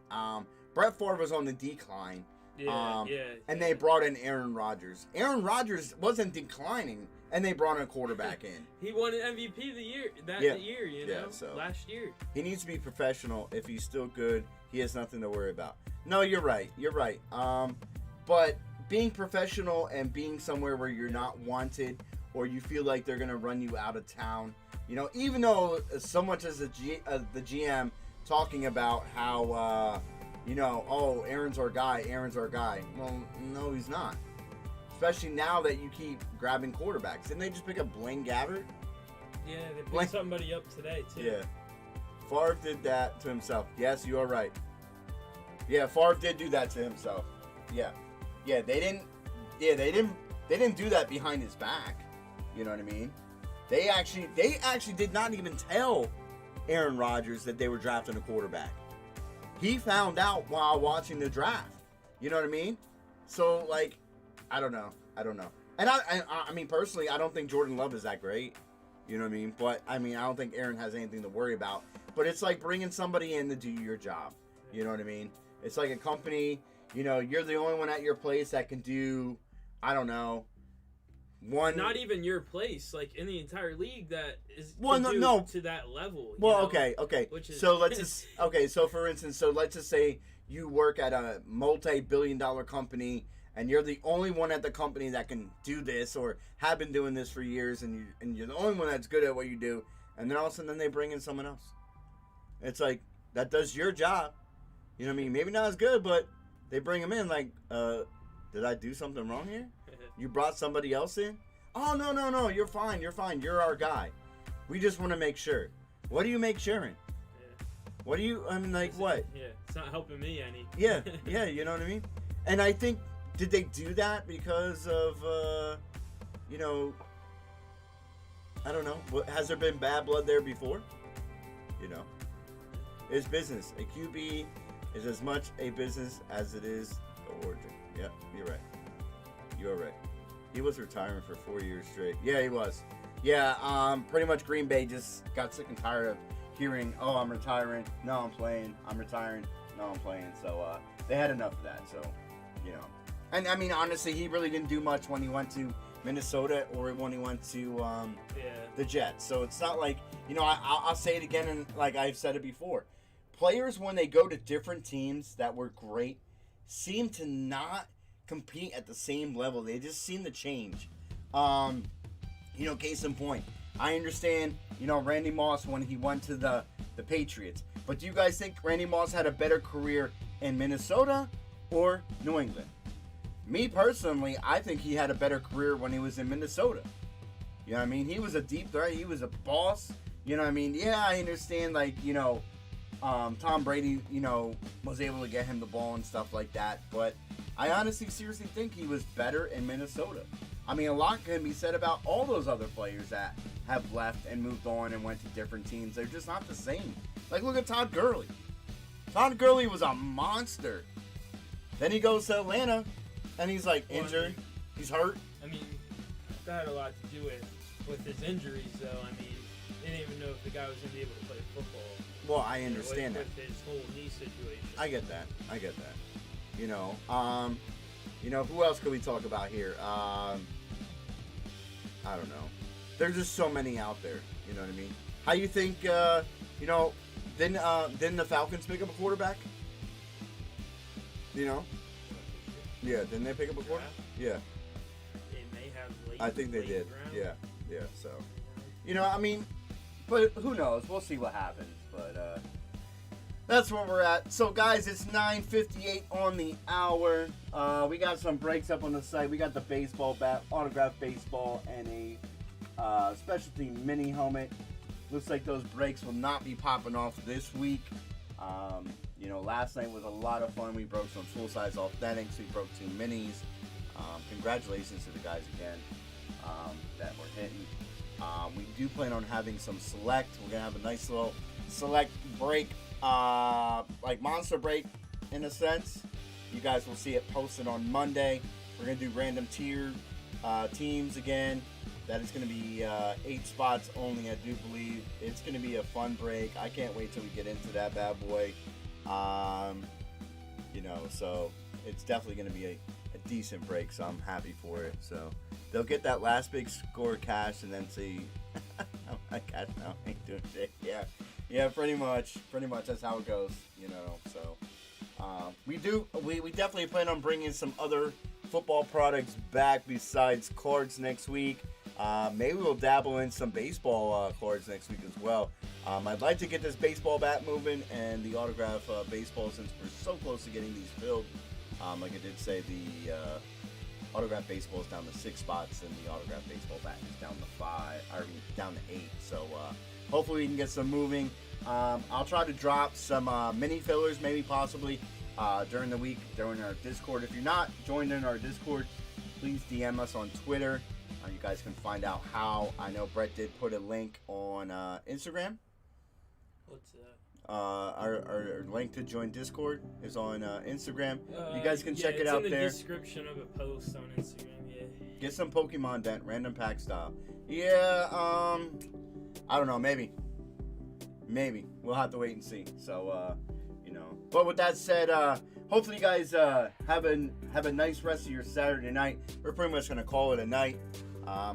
Brett Favre was on the decline. Yeah, And they brought in Aaron Rodgers. Aaron Rodgers wasn't declining, and they brought a quarterback in. He won an MVP the year you know, so last year. He needs to be professional. If he's still good, he has nothing to worry about. No, you're right. You're right. But being professional and being somewhere where you're not wanted or you feel like they're going to run you out of town, you know, even though so much as the GM talking about how, you know, oh, Aaron's our guy. Well, no, he's not. Especially now that you keep grabbing quarterbacks. Didn't they just pick up Blaine Gabbert? Yeah, they picked somebody up today, too. Yeah. Favre did that to himself. Yes, you are right. Yeah, Favre did do that to himself. Yeah. Yeah, they didn't do that behind his back. You know what I mean? They actually did not even tell Aaron Rodgers that they were drafting a quarterback. He found out while watching the draft. You know what I mean? So, like, I don't know. And I mean, personally, I don't think Jordan Love is that great. You know what I mean? But, I mean, I don't think Aaron has anything to worry about. But it's like bringing somebody in to do your job. You know what I mean? It's like a company, you know, you're the only one at your place that can do, I don't know, one. Not even your place, like in the entire league that is to that level. Well, know? Okay. Which is, so let's just, so for instance, let's just say you work at a multi-billion-dollar company and you're the only one at the company that can do this or have been doing this for years and you're the only one that's good at what you do, and then all of a sudden they bring in someone else. It's like, that does your job. You know what I mean? Maybe not as good, but they bring him in like, did I do something wrong here? You brought somebody else in? Oh, no, you're fine. You're our guy. We just want to make sure. What do you make sure in? Yeah. What do you, I mean, like, what? Yeah, it's not helping me any. Yeah, you know what I mean? And I think, did they do that because of, you know, I don't know. Has there been bad blood there before? You know? It's business. A QB is as much a business as it is the origin. Yep, you're right. You're right. He was retiring for 4 years straight. Yeah, he was. Yeah, pretty much Green Bay just got sick and tired of hearing, oh, I'm retiring. No, I'm playing. I'm retiring. No, I'm playing. So they had enough of that. So, you know. And, I mean, honestly, he really didn't do much when he went to Minnesota or when he went to the Jets. So it's not like, you know, I'll say it again, and like I've said it before. Players, when they go to different teams that were great, seem to not compete at the same level. They just seem to change. You know, case in point, I understand, you know, Randy Moss when he went to the Patriots. But do you guys think Randy Moss had a better career in Minnesota or New England? Me personally, I think he had a better career when he was in Minnesota. You know what I mean? He was a deep threat. He was a boss. You know what I mean? Yeah, I understand, like, you know, Tom Brady, you know, was able to get him the ball and stuff like that. But I honestly, seriously think he was better in Minnesota. I mean, a lot can be said about all those other players that have left and moved on and went to different teams. They're just not the same. Like, look at Todd Gurley. Todd Gurley was a monster. Then he goes to Atlanta, and he's, like, injured. He's hurt. I mean, that had a lot to do with his injuries, though. I mean, they didn't even know if the guy was going to be able to play football. Well, I understand that. With his whole knee situation. I get that. You know, who else could we talk about here? I don't know. There's just so many out there. You know what I mean? How you think? You know, didn't the Falcons pick up a quarterback? You know? Yeah, didn't they pick up a quarterback? Yeah. They may have late. I think they did. Round. Yeah. So, you know, I mean, but who knows? We'll see what happens. But that's where we're at. So, guys, it's 9:58 on the hour. We got some breaks up on the site. We got the baseball bat, autographed baseball, and a specialty mini helmet. Looks like those breaks will not be popping off this week. You know, last night was a lot of fun. We broke some full-size authentics. We broke 2 minis. Congratulations to the guys again that we're hitting. We do plan on having some select. We're going to have a nice little select break, like monster break in a sense. You guys will see it posted on Monday. We're going to do random tier teams again. That is going to be 8 spots only, I do believe. It's going to be a fun break. I can't wait till we get into that bad boy. You know, so it's definitely going to be a decent break, so I'm happy for it. So they'll get that last big score cash and then see, oh my gosh, now I ain't doing shit. Yeah, pretty much that's how it goes, so we definitely plan on bringing some other football products back besides cards next week. Maybe we'll dabble in some baseball cards next week as well. I'd like to get this baseball bat moving and the autograph baseball, since we're so close to getting these filled. Like I did say, the autograph baseball is down to 6 spots, and the autograph baseball bat is down to 8. So hopefully we can get some moving. I'll try to drop some mini fillers, maybe possibly during the week during our Discord. If you're not joined in our Discord, please DM us on Twitter. You guys can find out how. I know Brett did put a link on Instagram. What's that? Our link to join Discord is on Instagram. You guys can check it out there. It's in the description of a post on Instagram. Yeah. Get some Pokemon dent, random pack style. Yeah. I don't know. Maybe. We'll have to wait and see. So But with that said, hopefully you guys have a nice rest of your Saturday night. We're pretty much gonna call it a night.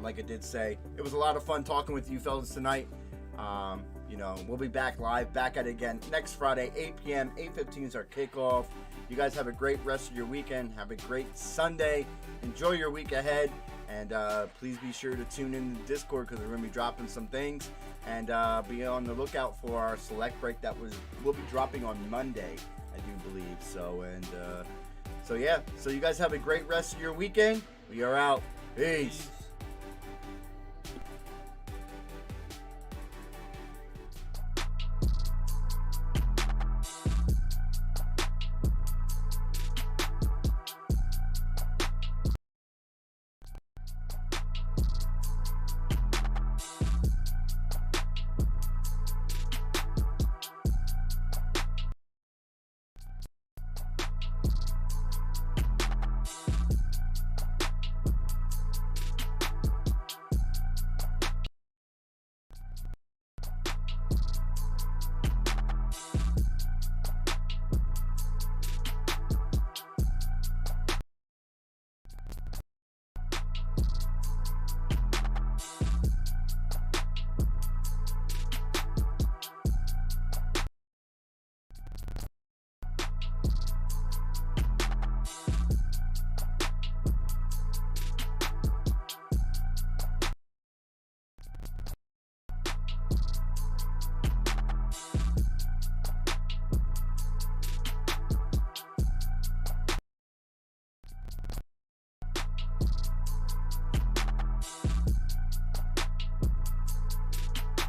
Like I did say, it was a lot of fun talking with you fellas tonight. We'll be back at it again next Friday, 8 p.m. 8:15 is our kickoff. You guys have a great rest of your weekend. Have a great Sunday. Enjoy your week ahead. And please be sure to tune in to Discord, because we're going to be dropping some things. And be on the lookout for our select break that will be dropping on Monday, I do believe. So you guys have a great rest of your weekend. We are out. Peace.